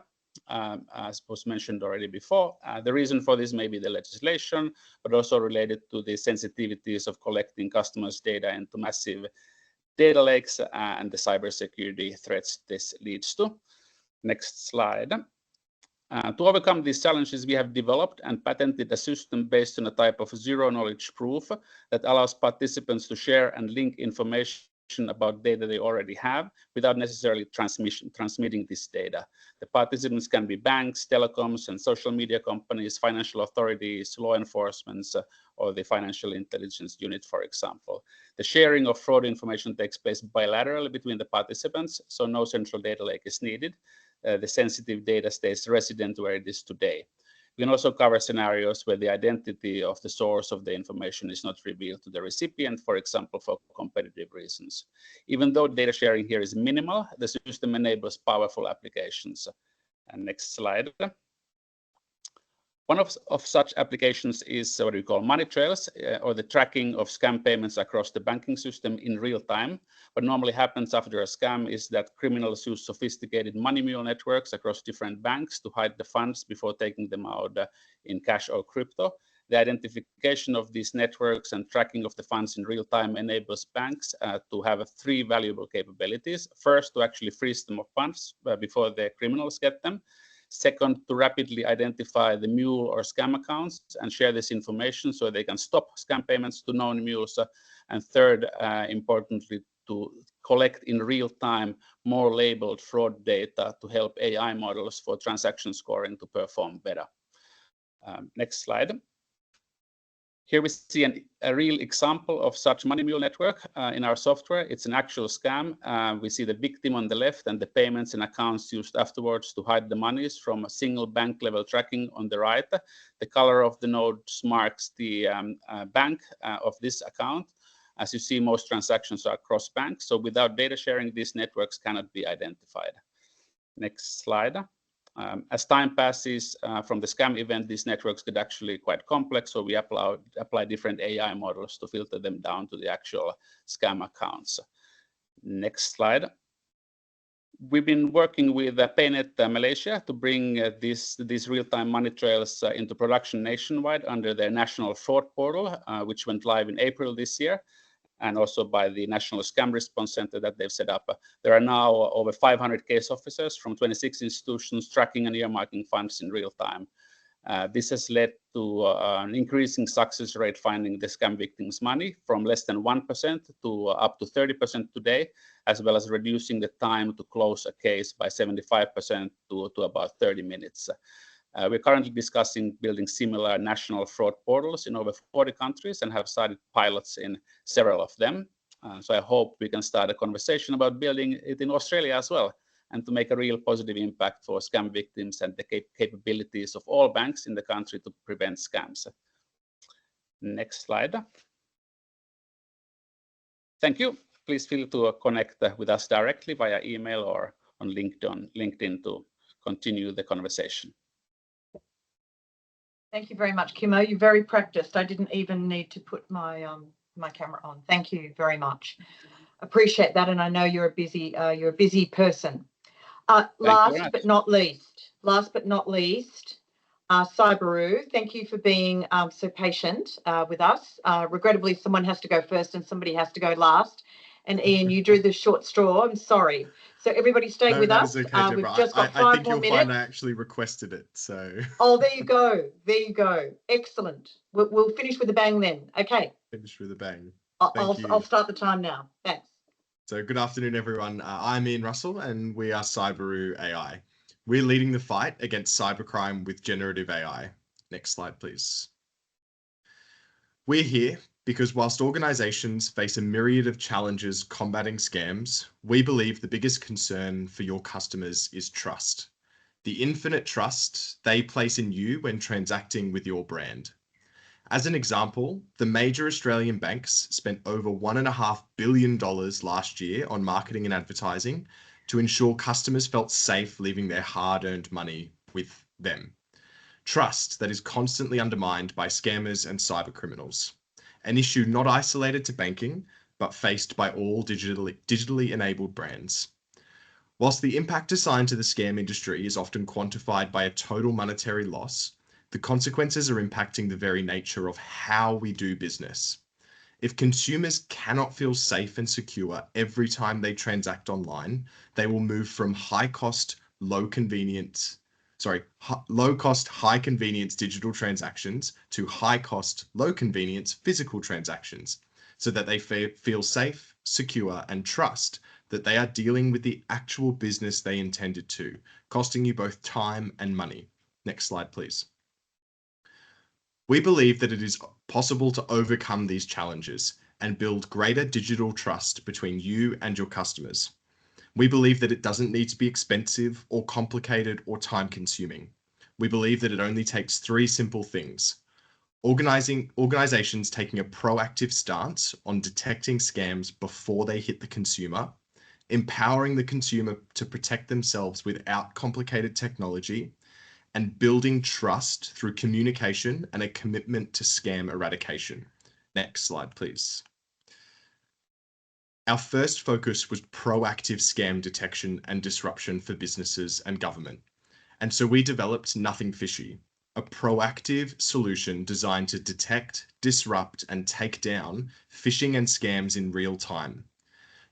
as was mentioned already before. The reason for this may be the legislation, but also related to the sensitivities of collecting customers' data into massive data lakes and the cybersecurity threats this leads to. Next slide. To overcome these challenges, we have developed and patented a system based on a type of zero-knowledge proof that allows participants to share and link information about data they already have without necessarily transmitting this data. The participants can be banks, telecoms, and social media companies, financial authorities, law enforcement, or the financial intelligence unit, for example. The sharing of fraud information takes place bilaterally between the participants, so no central data lake is needed. The sensitive data stays resident where it is today. We can also cover scenarios where the identity of the source of the information is not revealed to the recipient, for example, for competitive reasons. Even though data sharing here is minimal, the system enables powerful applications. And next slide. One of such applications is what we call money trails, or the tracking of scam payments across the banking system in real time. What normally happens after a scam is that criminals use sophisticated money mule networks across different banks to hide the funds before taking them out in cash or crypto. The identification of these networks and tracking of the funds in real time enables banks to have three valuable capabilities. First, to actually freeze them of funds before the criminals get them. Second, to rapidly identify the mule or scam accounts and share this information so they can stop scam payments to known mules. And third, importantly, to collect in real time more labeled fraud data to help AI models for transaction scoring to perform better. Next slide. Here we see a real example of such money mule network in our software. It's an actual scam. We see the victim on the left and the payments and accounts used afterwards to hide the monies from a single bank level tracking on the right. The color of the nodes marks the bank of this account. As you see, most transactions are cross banks. So without data sharing, these networks cannot be identified. Next slide. As time passes from the scam event, these networks get actually quite complex, so we apply different AI models to filter them down to the actual scam accounts. Next slide. We've been working with PayNet Malaysia to bring these real-time money trails into production nationwide under their national fraud portal, which went live in April this year, and also by the National Scam Response Center that they've set up. There are now over 500 case officers from 26 institutions tracking and earmarking funds in real time. This has led to an increasing success rate finding the scam victims' money from less than 1% to up to 30% today, as well as reducing the time to close a case by 75% to about 30 minutes. We're currently discussing building similar national fraud portals in over 40 countries and have started pilots in several of them. So I hope we can start a conversation about building it in Australia as well, and to make a real positive impact for scam victims and the capabilities of all banks in the country to prevent scams. Next slide. Thank you. Please feel to connect with us directly via email or on LinkedIn to continue the conversation. Thank you very much, Kimmo. You're very practiced. I didn't even need to put my my camera on. Thank you very much. Appreciate that, and I know you're a busy person. Last but not least, Cyberoo, thank you for being so patient with us. Regrettably, someone has to go first and somebody has to go last. And Ian, you drew the short straw. I'm sorry. So everybody stay with us. Okay, we've just got 5 more minutes. I think you'll find I actually requested it. So. Oh, there you go. There you go. Excellent. We'll finish with a bang then. Okay. Finish with a bang. I'll start the time now. Thanks. So good afternoon, everyone. I'm Ian Russell, and we are Cyberoo.AI. We're leading the fight against cybercrime with generative AI. Next slide, please. We're here because whilst organizations face a myriad of challenges combating scams, we believe the biggest concern for your customers is trust. The infinite trust they place in you when transacting with your brand. As an example, the major Australian banks spent over $1.5 billion last year on marketing and advertising to ensure customers felt safe leaving their hard-earned money with them. Trust that is constantly undermined by scammers and cybercriminals. An issue not isolated to banking, but faced by all digitally enabled brands. Whilst the impact assigned to the scam industry is often quantified by a total monetary loss, the consequences are impacting the very nature of how we do business. If consumers cannot feel safe and secure every time they transact online, they will move from low-cost, high-convenience digital transactions to high-cost, low-convenience physical transactions, so that they feel safe, secure, and trust that they are dealing with the actual business they intended to, costing you both time and money. Next slide, please. We believe that it is possible to overcome these challenges and build greater digital trust between you and your customers. We believe that it doesn't need to be expensive or complicated or time-consuming. We believe that it only takes 3 simple things: organizations taking a proactive stance on detecting scams before they hit the consumer, empowering the consumer to protect themselves without complicated technology, and building trust through communication and a commitment to scam eradication. Next slide, please. Our first focus was proactive scam detection and disruption for businesses and government. And so we developed Nothing Fishy, a proactive solution designed to detect, disrupt, and take down phishing and scams in real time.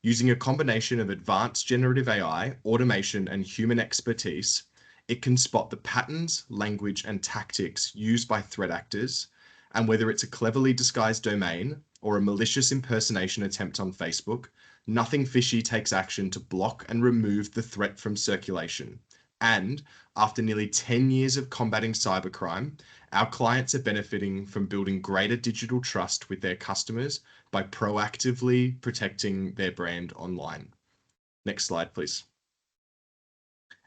Using a combination of advanced generative AI, automation, and human expertise, it can spot the patterns, language, and tactics used by threat actors, and whether it's a cleverly disguised domain or a malicious impersonation attempt on Facebook, Nothing Fishy takes action to block and remove the threat from circulation. And after nearly 10 years of combating cybercrime, our clients are benefiting from building greater digital trust with their customers by proactively protecting their brand online. Next slide, please.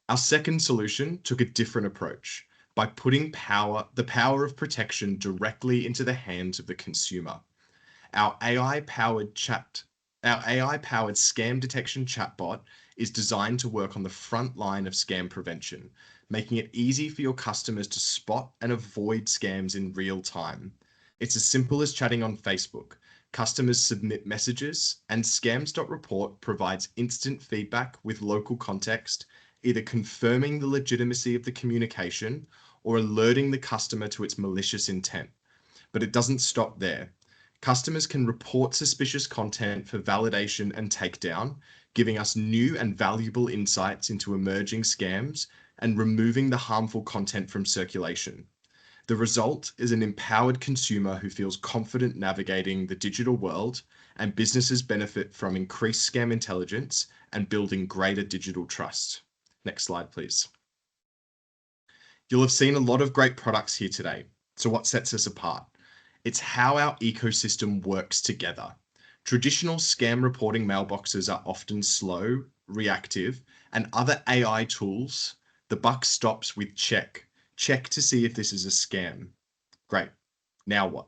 Our second solution took a different approach by putting the power of protection directly into the hands of the consumer. Our AI-powered scam detection chatbot is designed to work on the front line of scam prevention, making it easy for your customers to spot and avoid scams in real time. It's as simple as chatting on Facebook. Customers submit messages, and Scams.report provides instant feedback with local context, either confirming the legitimacy of the communication or alerting the customer to its malicious intent. But it doesn't stop there. Customers can report suspicious content for validation and takedown, giving us new and valuable insights into emerging scams and removing the harmful content from circulation. The result is an empowered consumer who feels confident navigating the digital world, and businesses benefit from increased scam intelligence and building greater digital trust. Next slide, please. You'll have seen a lot of great products here today. So what sets us apart? It's how our ecosystem works together. Traditional scam reporting mailboxes are often slow, reactive, and other AI tools, the buck stops with check. Check to see if this is a scam. Great. Now what?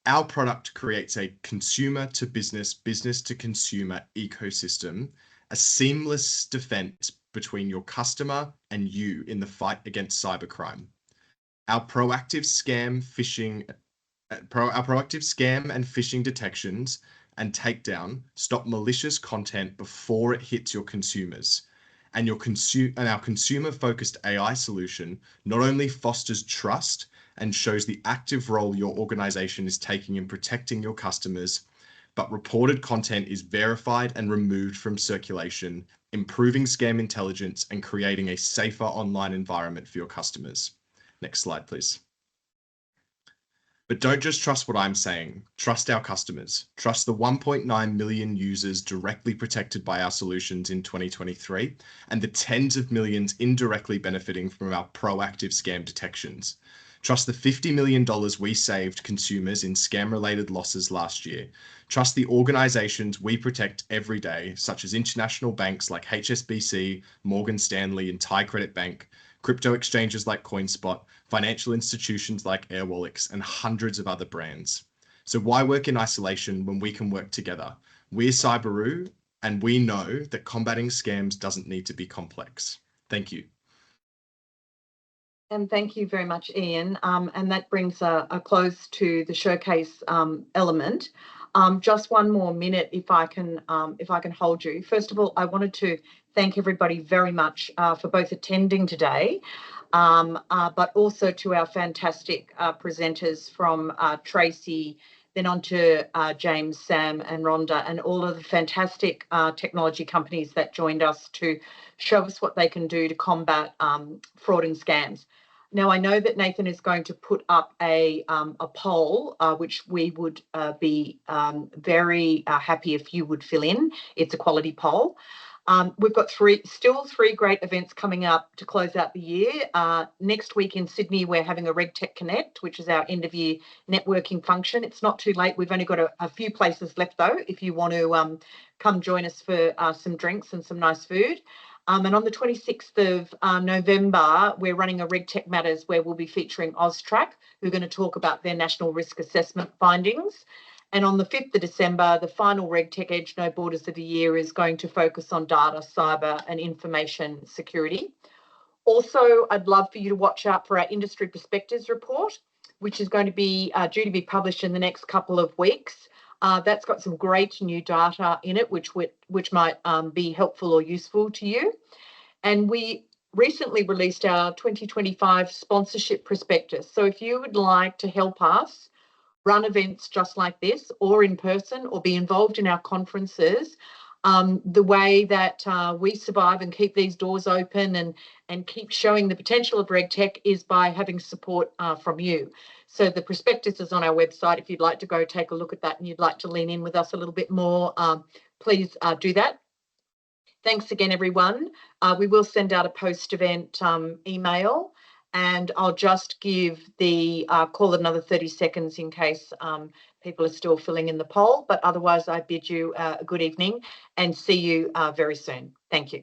Our product creates a consumer to business, business to consumer ecosystem, a seamless defense between your customer and you in the fight against cybercrime. Our proactive scam and phishing detections and takedown stop malicious content before it hits your consumers. And our consumer-focused AI solution not only fosters trust and shows the active role your organization is taking in protecting your customers, but reported content is verified and removed from circulation, improving scam intelligence and creating a safer online environment for your customers. Next slide, please. But don't just trust what I'm saying. Trust our customers. Trust the 1.9 million users directly protected by our solutions in 2023 and the tens of millions indirectly benefiting from our proactive scam detections. Trust the $50 million we saved consumers in scam-related losses last year. Trust the organizations we protect every day, such as international banks like HSBC, Morgan Stanley, and Thai Credit Bank, crypto exchanges like CoinSpot, financial institutions like Airwallex, and hundreds of other brands. So why work in isolation when we can work together? We're Cyberoo, and we know that combating scams doesn't need to be complex. Thank you. And thank you very much, Ian. And that brings a close to the showcase element. Just one more minute, if I can hold you. First of all, I wanted to thank everybody very much for both attending today, but also to our fantastic presenters from Tracy, then on to James, Sam and Rhonda, and all of the fantastic technology companies that joined us to show us what they can do to combat fraud and scams. Now, I know that Nathan is going to put up a poll, which we would be very happy if you would fill in. It's a quality poll. We've got still three great events coming up to close out the year. Next week in Sydney, we're having a RegTech Connect, which is our end-of-year networking function. It's not too late. We've only got a few places left, though, if you want to come join us for some drinks and some nice food. And on the 26th of November, we're running a RegTech Matters where we'll be featuring AUSTRAC, who are going to talk about their national risk assessment findings. And on the 5th of December, the final RegTech Edge No Borders of the year is going to focus on data, cyber and information security. Also, I'd love for you to watch out for our Industry Perspectives report, which is going to be due to be published in the next couple of weeks. That's got some great new data in it, which might be helpful or useful to you. And we recently released our 2025 sponsorship prospectus. So if you would like to help us run events just like this, or in person, or be involved in our conferences, the way that we survive and keep these doors open and keep showing the potential of RegTech is by having support from you. So the prospectus is on our website. If you'd like to go take a look at that and you'd like to lean in with us a little bit more, please do that. Thanks again, everyone. We will send out a post-event email, and I'll just give call it another 30 seconds in case people are still filling in the poll. But otherwise, I bid you a good evening and see you very soon. Thank you.